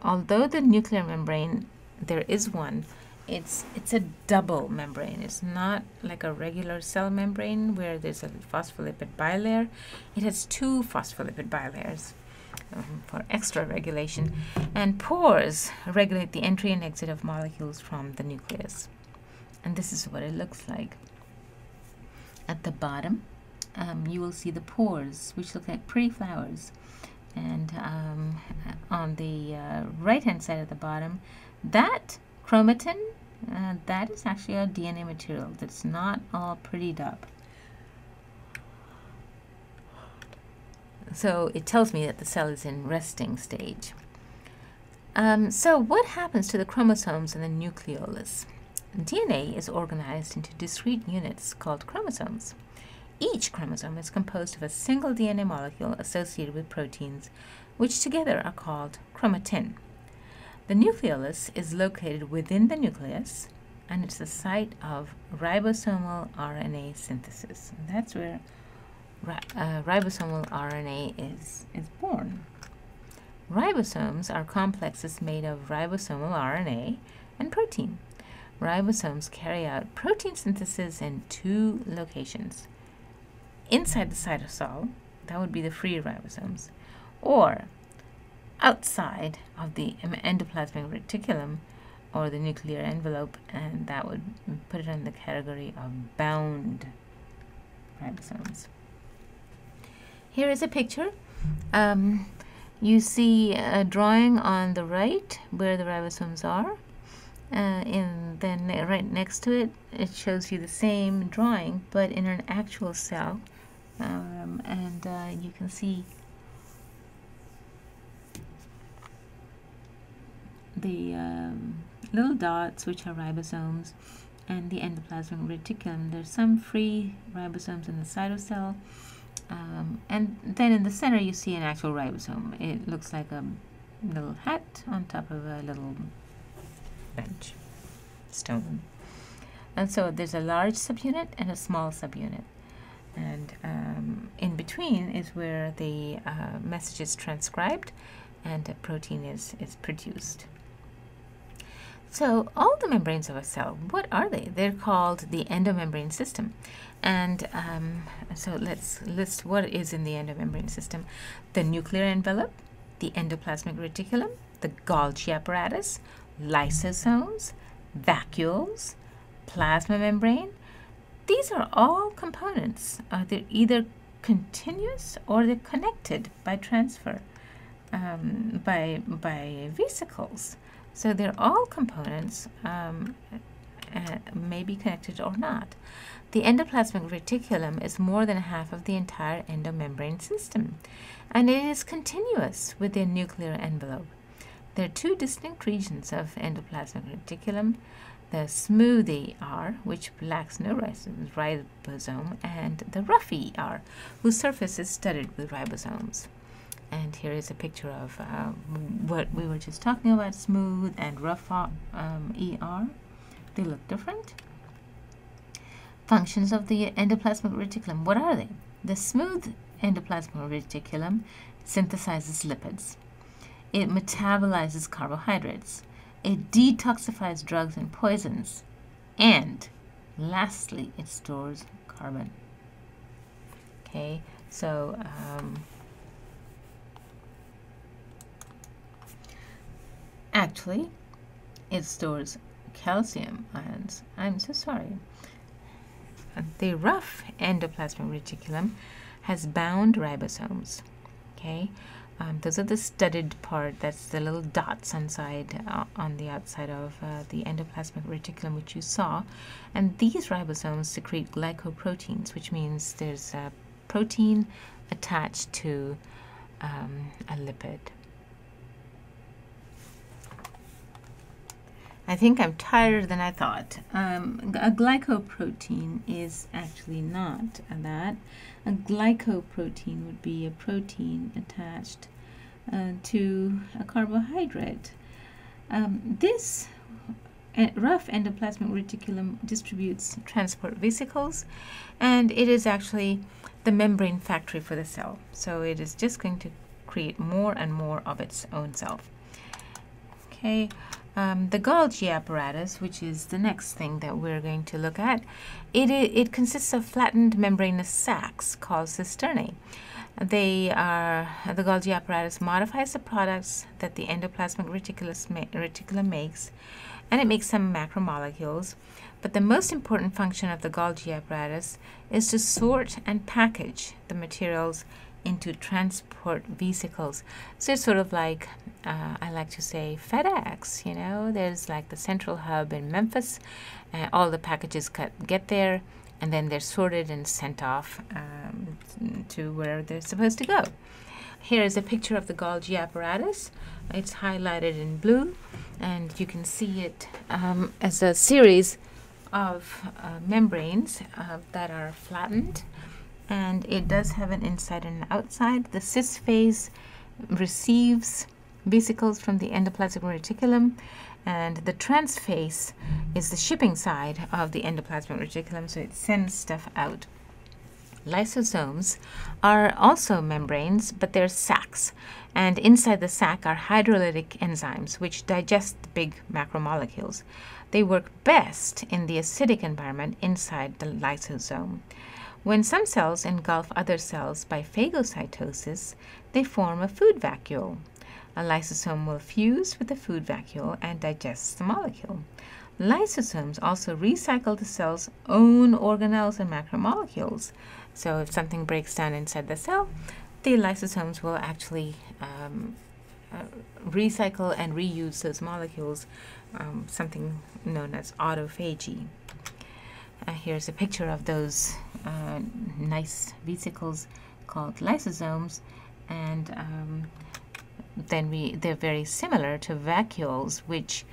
although the nuclear membrane, there is one, it's a double membrane. It's not like a regular cell membrane where there's a phospholipid bilayer. It has two phospholipid bilayers for extra regulation. And pores regulate the entry and exit of molecules from the nucleus. And this is what it looks like. At the bottom, you will see the pores, which look like pretty flowers. And on the right-hand side at the bottom, that chromatin, that is actually a DNA material that's not all prettied up. So it tells me that the cell is in resting stage. So what happens to the chromosomes in the nucleolus? DNA is organized into discrete units called chromosomes. Each chromosome is composed of a single DNA molecule associated with proteins, which together are called chromatin. The nucleolus is located within the nucleus, and it's the site of ribosomal RNA synthesis. And that's where ribosomal RNA is born. Ribosomes are complexes made of ribosomal RNA and protein. Ribosomes carry out protein synthesis in two locations. Inside the cytosol, that would be the free ribosomes, or outside of the endoplasmic reticulum or the nuclear envelope, and that would put it in the category of bound ribosomes. Here is a picture. You see a drawing on the right where the ribosomes are, and then right next to it, it shows you the same drawing, but in an actual cell. You can see the little dots, which are ribosomes, and the endoplasmic reticulum. There's some free ribosomes in the cytosol, and then in the center you see an actual ribosome. It looks like a little hat on top of a little bench, stone. And so there's a large subunit and a small subunit. And in between is where the message is transcribed and a protein is produced. So all the membranes of a cell, what are they? They're called the endomembrane system. And so let's list what is in the endomembrane system. The nuclear envelope, the endoplasmic reticulum, the Golgi apparatus, lysosomes, vacuoles, plasma membrane. These are all components. They're either continuous or they're connected by transfer, by vesicles. So they're all components, may be connected or not. The endoplasmic reticulum is more than half of the entire endomembrane system, and it is continuous with the nuclear envelope. There are two distinct regions of endoplasmic reticulum: the smooth ER, which lacks no ribosome, and the rough ER, whose surface is studded with ribosomes. And here is a picture of what we were just talking about, smooth and rough ER. They look different. Functions of the endoplasmic reticulum, what are they? The smooth endoplasmic reticulum synthesizes lipids. It metabolizes carbohydrates. It detoxifies drugs and poisons. And lastly, it stores carbon. Okay, so actually, it stores calcium ions. I'm so sorry. The rough endoplasmic reticulum has bound ribosomes. Okay, those are the studded part. That's the little dots on the outside of the endoplasmic reticulum, which you saw. And these ribosomes secrete glycoproteins, which means there's a protein attached to a lipid. I think I'm tighter than I thought. A glycoprotein is actually not that. A glycoprotein would be a protein attached to a carbohydrate. This rough endoplasmic reticulum distributes transport vesicles, and it is actually the membrane factory for the cell. So it is just going to create more and more of its own self. Okay, the Golgi apparatus, which is the next thing that we're going to look at, it consists of flattened membranous sacs called cisternae. The Golgi apparatus modifies the products that the endoplasmic reticulum makes, and it makes some macromolecules. But the most important function of the Golgi apparatus is to sort and package the materials into transport vesicles. So it's sort of like, I like to say, FedEx. You know, there's like the central hub in Memphis, all the packages get there, and then they're sorted and sent off to where they're supposed to go. Here is a picture of the Golgi apparatus. It's highlighted in blue, and you can see it as a series of membranes that are flattened, and it does have an inside and an outside. The cis phase receives vesicles from the endoplasmic reticulum, and the trans phase is the shipping side of the endoplasmic reticulum, so it sends stuff out. Lysosomes are also membranes, but they're sacs, and inside the sac are hydrolytic enzymes which digest the big macromolecules. They work best in the acidic environment inside the lysosome. When some cells engulf other cells by phagocytosis, they form a food vacuole. A lysosome will fuse with the food vacuole and digest the molecule. Lysosomes also recycle the cell's own organelles and macromolecules. So if something breaks down inside the cell, the lysosomes will actually recycle and reuse those molecules, something known as autophagy. Here's a picture of those nice vesicles called lysosomes, and then they're very similar to vacuoles, which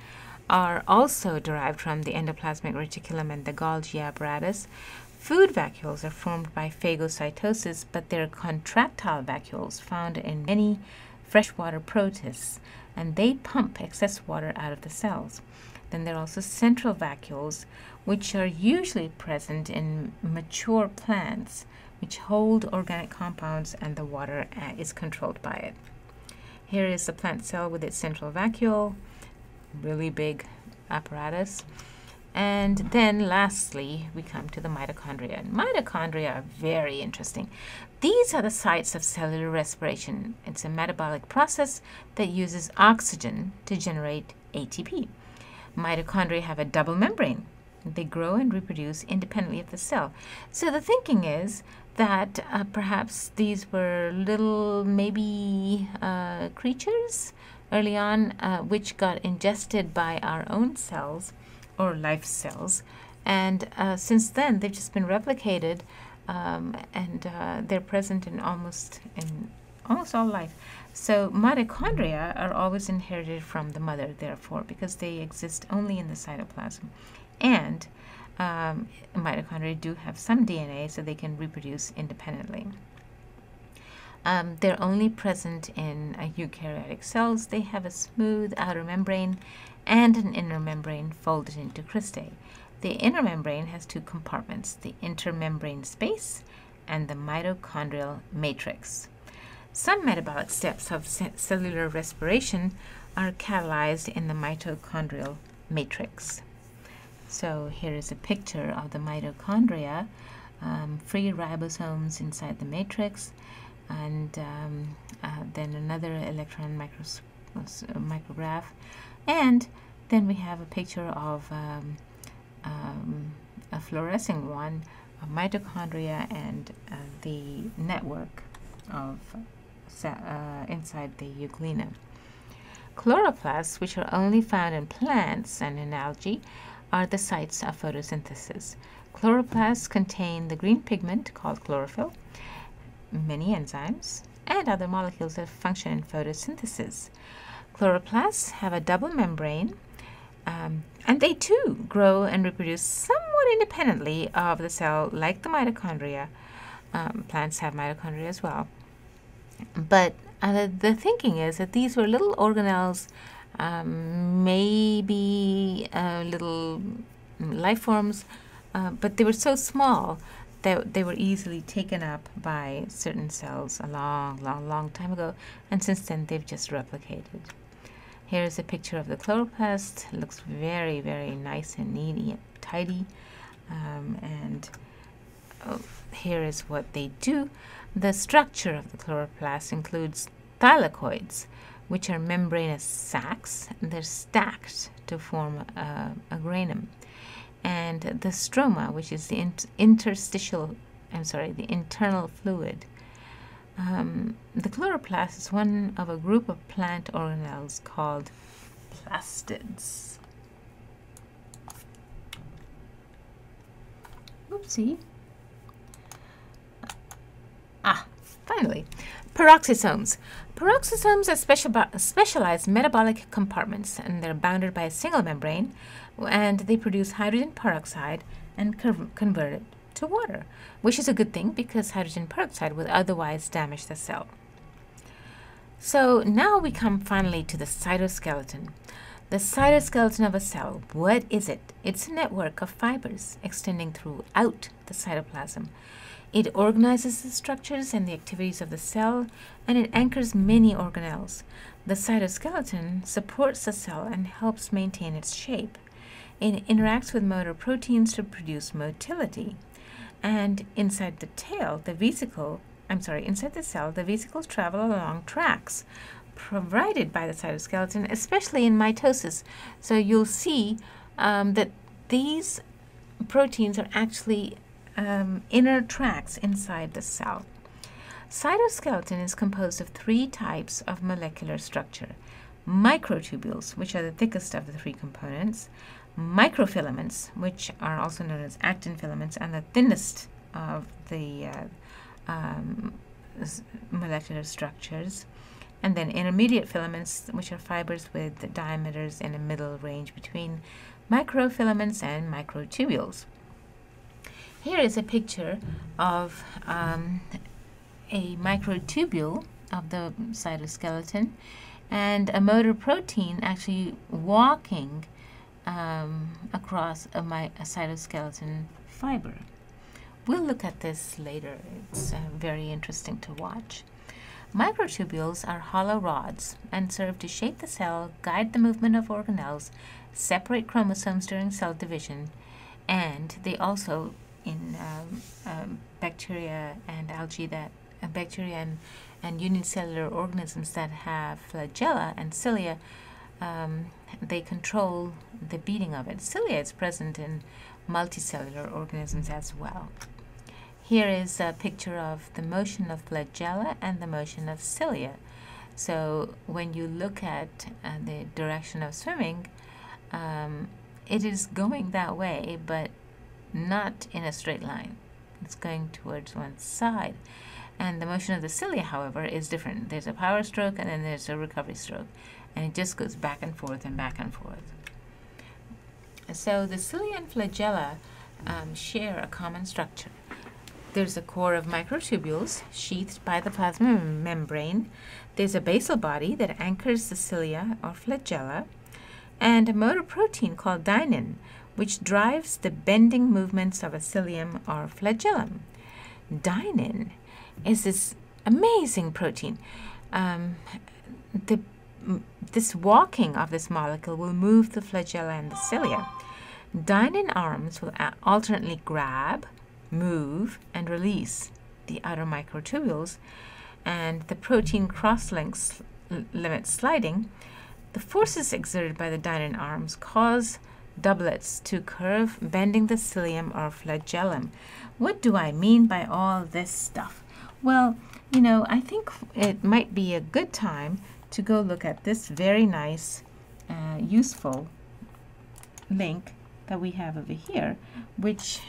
are also derived from the endoplasmic reticulum and the Golgi apparatus. Food vacuoles are formed by phagocytosis, but they're contractile vacuoles found in many freshwater protists, and they pump excess water out of the cells. Then there are also central vacuoles, which are usually present in mature plants, which hold organic compounds, and the water is controlled by it. Here is the plant cell with its central vacuole, really big apparatus. And then lastly, we come to the mitochondria. And mitochondria are very interesting. These are the sites of cellular respiration. It's a metabolic process that uses oxygen to generate ATP. Mitochondria have a double membrane. They grow and reproduce independently of the cell. So the thinking is that perhaps these were little maybe creatures early on which got ingested by our own cells or life cells, and since then they've just been replicated, and they're present in almost all life. So mitochondria are always inherited from the mother, therefore, because they exist only in the cytoplasm. And mitochondria do have some DNA, so they can reproduce independently. They're only present in eukaryotic cells. They have a smooth outer membrane and an inner membrane folded into cristae. The inner membrane has two compartments, the intermembrane space and the mitochondrial matrix. Some metabolic steps of cellular respiration are catalyzed in the mitochondrial matrix. So here is a picture of the mitochondria, free ribosomes inside the matrix, and then another electron micrograph, and then we have a picture of a fluorescing one of mitochondria and the network of inside the euglena. Chloroplasts, which are only found in plants and in algae, are the sites of photosynthesis. Chloroplasts contain the green pigment called chlorophyll, many enzymes, and other molecules that function in photosynthesis. Chloroplasts have a double membrane, and they too grow and reproduce somewhat independently of the cell, like the mitochondria. Plants have mitochondria as well. But the thinking is that these were little organelles, maybe little life forms, but they were so small that they were easily taken up by certain cells a long time ago, and since then they've just replicated. Here's a picture of the chloroplast. It looks very, very nice and neat and tidy. Here is what they do. The structure of the chloroplast includes thylakoids, which are membranous sacs. They're stacked to form a granum. And the stroma, which is the the internal fluid. The chloroplast is one of a group of plant organelles called plastids. Oopsie. Finally, peroxisomes. Peroxisomes are specialized metabolic compartments, and they're bounded by a single membrane, and they produce hydrogen peroxide and convert it to water, which is a good thing because hydrogen peroxide would otherwise damage the cell. So now we come finally to the cytoskeleton. The cytoskeleton of a cell, what is it? It's a network of fibers extending throughout the cytoplasm. It organizes the structures and the activities of the cell, and it anchors many organelles. The cytoskeleton supports the cell and helps maintain its shape. It interacts with motor proteins to produce motility. And inside the cell, the vesicles travel along tracks provided by the cytoskeleton, especially in mitosis. So you'll see that these proteins are actually inner tracks inside the cell. Cytoskeleton is composed of 3 types of molecular structure. Microtubules, which are the thickest of the 3 components, microfilaments, which are also known as actin filaments, and the thinnest of the molecular structures, and then intermediate filaments, which are fibers with diameters in a middle range between microfilaments and microtubules. Here is a picture of a microtubule of the cytoskeleton and a motor protein actually walking across a cytoskeleton fiber. We'll look at this later. It's very interesting to watch. Microtubules are hollow rods and serve to shape the cell, guide the movement of organelles, separate chromosomes during cell division, and they also, in bacteria and algae, bacteria and unicellular organisms that have flagella and cilia, they control the beating of it. Cilia is present in multicellular organisms as well. Here is a picture of the motion of flagella and the motion of cilia. So when you look at the direction of swimming, it is going that way, but not in a straight line. It's going towards one side. And the motion of the cilia, however, is different. There's a power stroke and then there's a recovery stroke. And it just goes back and forth and back and forth. So the cilia and flagella share a common structure. There's a core of microtubules sheathed by the plasma membrane. There's a basal body that anchors the cilia or flagella, and a motor protein called dynin, which drives the bending movements of a cilium or flagellum. Dynin is this amazing protein. This walking of this molecule will move the flagella and the cilia. Dynin arms will alternately grab, move, and release the outer microtubules, and the protein cross-links limit sliding. The forces exerted by the dynin arms cause doublets to curve, bending the cilium or flagellum. What do I mean by all this stuff? Well, you know, I think it might be a good time to go look at this very nice, useful link that we have over here, which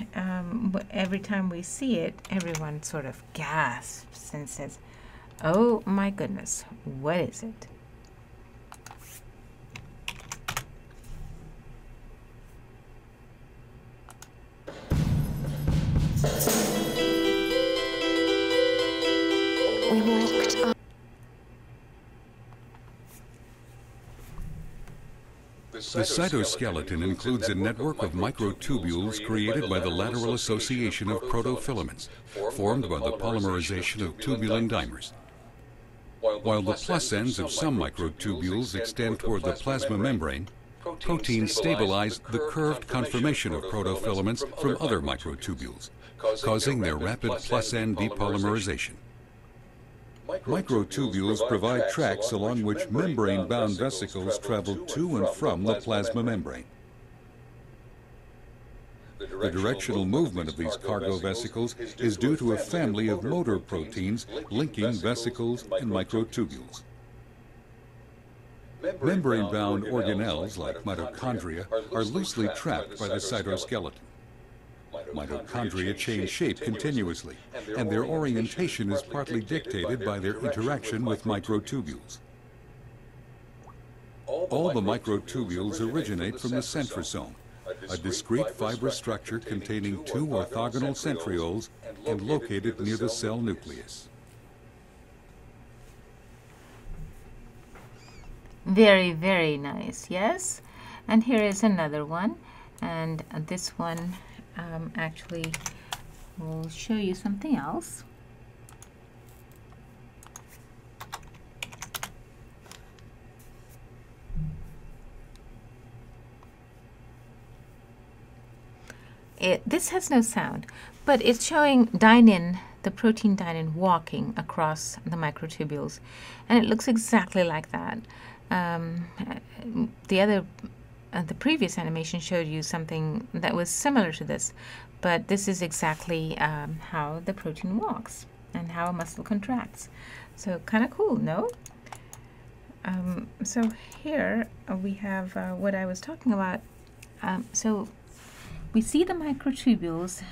every time we see it, everyone sort of gasps and says, "Oh my goodness, what is it?" We walked up. The cytoskeleton includes a network of microtubules created by the lateral association of protofilaments, formed by the polymerization of tubulin dimers. While the plus ends of some microtubules extend toward the plasma membrane, proteins stabilize the curved conformation of protofilaments from other microtubules, causing their rapid plus end depolymerization. Microtubules provide tracks along which membrane-bound vesicles travel to and from the plasma membrane. The directional movement of these cargo vesicles is due to a family of motor proteins linking vesicles and microtubules. Membrane-bound organelles, like mitochondria, are loosely trapped by the cytoskeleton. Mitochondria change shape continuously, and their orientation is partly dictated by their interaction with microtubules. All the microtubules originate from the centrosome, a discrete fibrous structure containing two orthogonal centrioles and located near the cell nucleus. Very, very nice, yes? And here is another one, and this one actually will show you something else. This has no sound, but it's showing dynein, the protein dynein, walking across the microtubules, and it looks exactly like that. The previous animation showed you something that was similar to this, but this is exactly how the protein walks and how a muscle contracts. So kind of cool, no? So here we have what I was talking about. So we see the microtubules.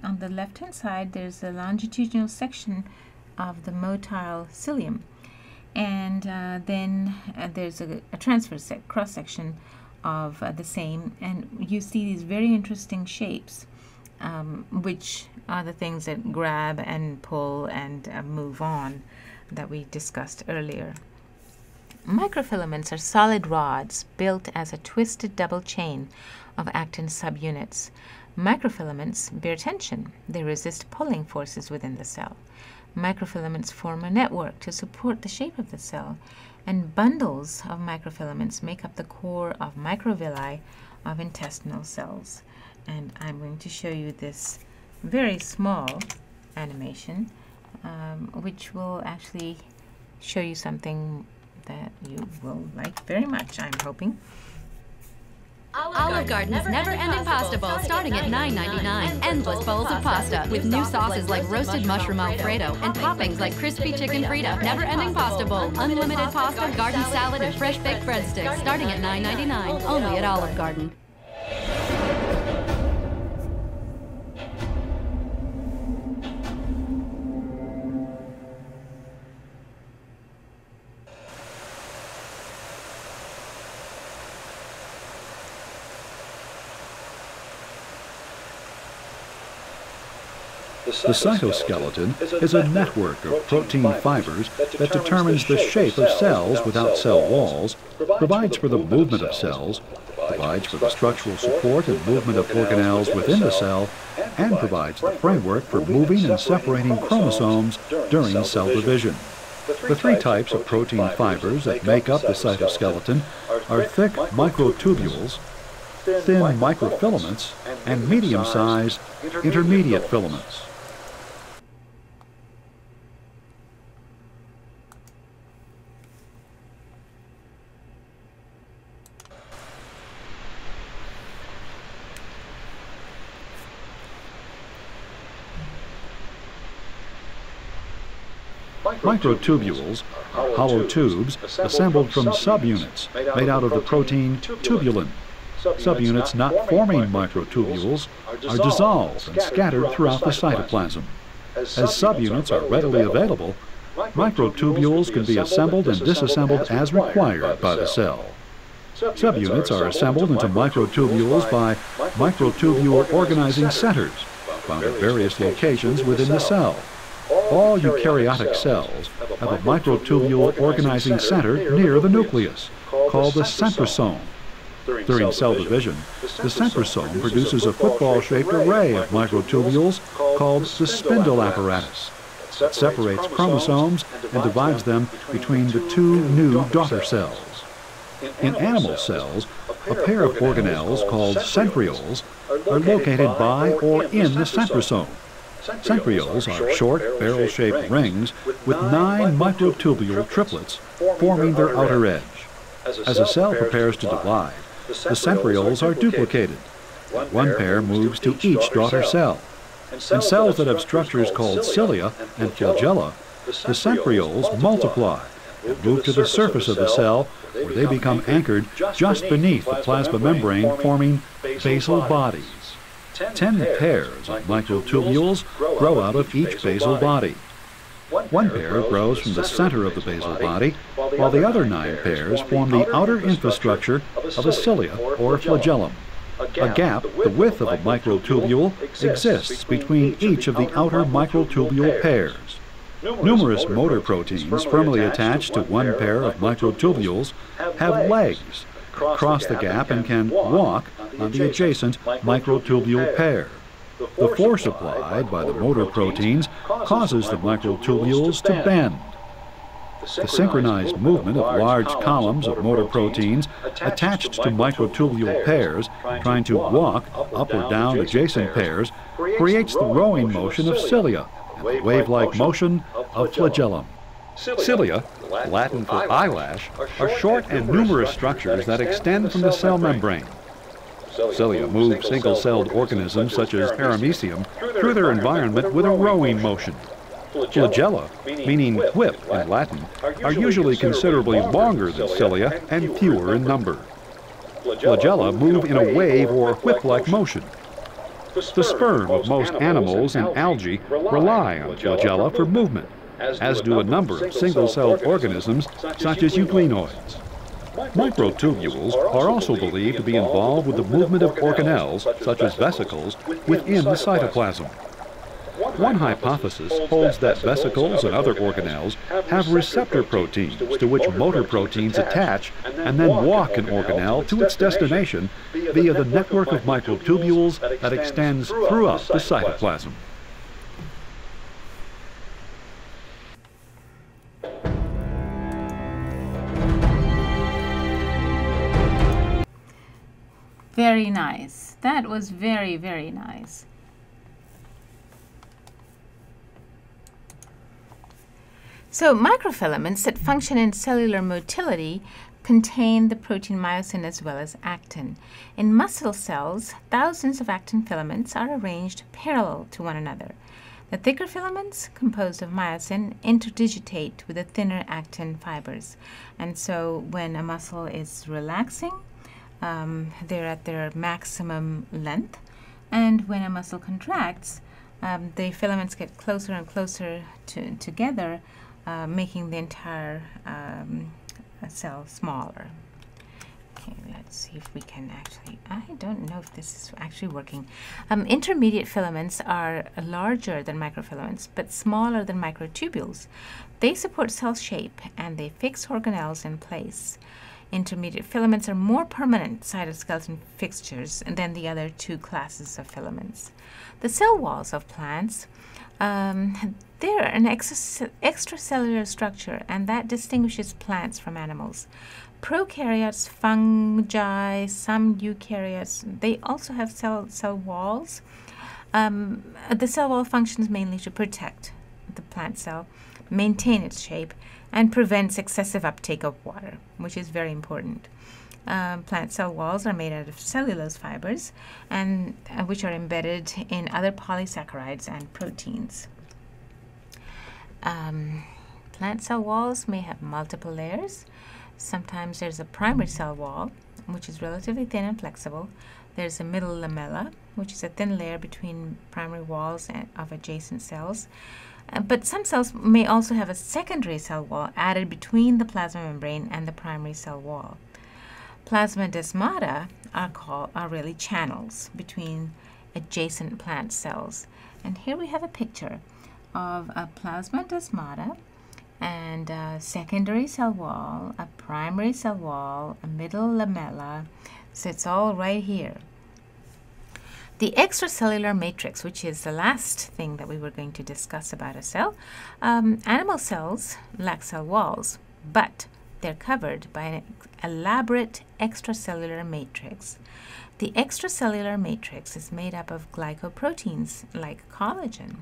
On the left-hand side, there's a longitudinal section of the motile cilium. And then there's a transverse cross-section of the same. And you see these very interesting shapes, which are the things that grab and pull and move on that we discussed earlier. Microfilaments are solid rods built as a twisted double chain of actin subunits. Microfilaments bear tension. They resist pulling forces within the cell. Microfilaments form a network to support the shape of the cell, and bundles of microfilaments make up the core of microvilli of intestinal cells. And I'm going to show you this very small animation, which will actually show you something that you will like very much, I'm hoping. Olive Garden's never-ending pasta bowl starting at $9.99. Endless bowls of pasta with new sauces like roasted mushroom Alfredo and toppings like crispy chicken Frita. Never-ending pasta bowl, unlimited pasta, garden salad, and fresh baked breadsticks starting at $9.99. Only at Olive Garden. The cytoskeleton is a network of protein fibers that determines the shape of cells without cell walls, provides for the movement of cells, provides for the structural support and movement of organelles within the cell, and provides the framework for moving and separating chromosomes during cell division. The three types of protein fibers that make up the cytoskeleton are thick microtubules, thin microfilaments, and medium-sized intermediate filaments. Microtubules are hollow tubes assembled from subunits made out of the protein tubulin. Subunits not forming microtubules are dissolved and scattered throughout the cytoplasm. As subunits are readily available, microtubules can be assembled and disassembled as required by the cell. Subunits are assembled into microtubules by microtubule organizing centers found at various locations within the cell. All eukaryotic cells have a microtubule organizing center near the nucleus, called the centrosome. During cell division, the centrosome produces a football-shaped array of microtubules called the spindle apparatus. It separates chromosomes and divides them between the two new daughter cells. In animal cells, a pair of organelles called centrioles are located by or in the centrosome. Centrioles are short, barrel-shaped rings with 9 microtubule triplets forming their outer edge. As a cell prepares to divide, the centrioles are duplicated. One pair moves to each daughter cell. In cells that have structures called cilia and flagella, the centrioles multiply and move to the surface of the cell, where they become anchored just beneath the plasma membrane, forming basal bodies. 10 pairs of microtubules grow out of each basal body. One pair grows from the center of the basal body, while the other 9 pairs form the outer infrastructure of a cilia or flagellum. A gap, the width of a microtubule, exists between each of the outer microtubule pairs. Numerous motor proteins firmly attached to one pair of microtubules have legs that cross the gap and can walk on the adjacent microtubule pair. The force applied by the motor proteins causes the microtubules to bend. The synchronized movement of large columns of motor proteins attached to microtubule pairs trying to walk up or down adjacent pairs creates the rowing motion of cilia and the wave-like motion of flagellum. Cilia, Latin for eyelash, are short and numerous structures that extend from the cell membrane. Cilia move single-celled organisms such as paramecium through their environment with a rowing motion. Flagella, meaning whip in Latin, are usually considerably longer than cilia and fewer in number. Flagella move in a wave or whip-like motion. The sperm of most animals and algae rely on flagella for movement, as do a number of single-celled organisms such as euglenoids. Microtubules are also believed to be involved with the movement of organelles, such as vesicles, within the cytoplasm. One hypothesis holds that vesicles and other organelles have receptor proteins to which motor proteins attach and then walk an organelle to its destination via the network of microtubules that extends throughout the cytoplasm. Very nice. That was very, very nice. So microfilaments that function in cellular motility contain the protein myosin as well as actin. In muscle cells, thousands of actin filaments are arranged parallel to one another. The thicker filaments, composed of myosin, interdigitate with the thinner actin fibers. And so when a muscle is relaxing, they're at their maximum length. And when a muscle contracts, the filaments get closer and closer together, making the entire cell smaller. Okay, let's see if we can actually, I don't know if this is actually working. Intermediate filaments are larger than microfilaments, but smaller than microtubules. They support cell shape and they fix organelles in place. Intermediate filaments are more permanent cytoskeleton fixtures than the other 2 classes of filaments. The cell walls of plants, they're an extracellular structure, and that distinguishes plants from animals. Prokaryotes, fungi, some eukaryotes, they also have cell walls. The cell wall functions mainly to protect the plant cell, maintain its shape, and prevents excessive uptake of water, which is very important. Plant cell walls are made out of cellulose fibers, and which are embedded in other polysaccharides and proteins. Plant cell walls may have multiple layers. Sometimes there's a primary cell wall, which is relatively thin and flexible. There's a middle lamella, which is a thin layer between primary walls of adjacent cells. But some cells may also have a secondary cell wall added between the plasma membrane and the primary cell wall. Plasmodesmata are really channels between adjacent plant cells. And here we have a picture of a plasmodesmata and a secondary cell wall, a primary cell wall, a middle lamella, So it's all right here. The extracellular matrix, which is the last thing that we were going to discuss about a cell. Animal cells lack cell walls, but they're covered by an elaborate extracellular matrix. The extracellular matrix is made up of glycoproteins like collagen.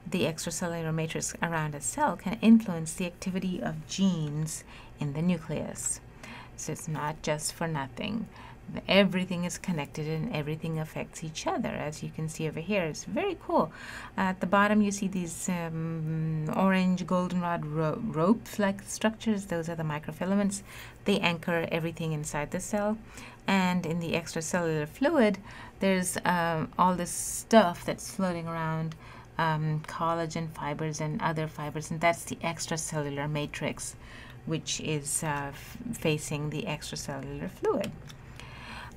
The extracellular matrix around a cell can influence the activity of genes in the nucleus. So it's not just for nothing. Everything is connected and everything affects each other. As you can see over here, it's very cool. At the bottom you see these orange goldenrod ropes-like structures. Those are the microfilaments. They anchor everything inside the cell. And in the extracellular fluid, there's all this stuff that's floating around, collagen fibers and other fibers, and that's the extracellular matrix, which is facing the extracellular fluid.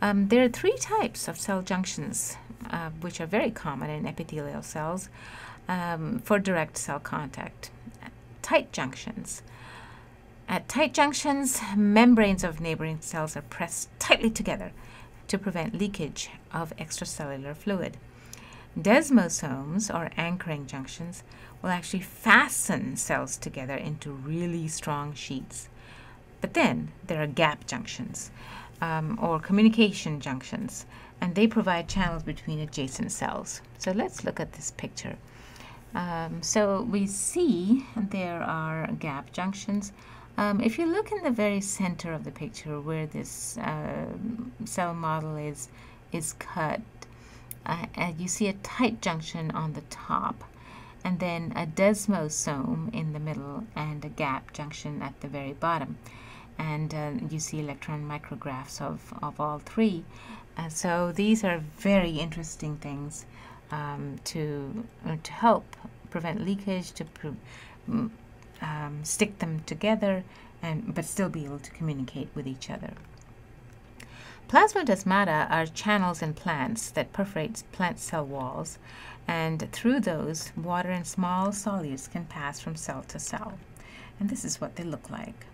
There are three types of cell junctions, which are very common in epithelial cells for direct cell contact. Tight junctions. At tight junctions, membranes of neighboring cells are pressed tightly together to prevent leakage of extracellular fluid. Desmosomes, or anchoring junctions, will actually fasten cells together into really strong sheets. But then there are gap junctions, or communication junctions, and they provide channels between adjacent cells. So let's look at this picture. So we see there are gap junctions. If you look in the very center of the picture where this cell model is cut, you see a tight junction on the top, and then a desmosome in the middle and a gap junction at the very bottom. And you see electron micrographs of all three. So these are very interesting things to help prevent leakage, to stick them together, but still be able to communicate with each other. Plasmodesmata are channels in plants that perforate plant cell walls, and through those, water and small solutes can pass from cell to cell. And this is what they look like.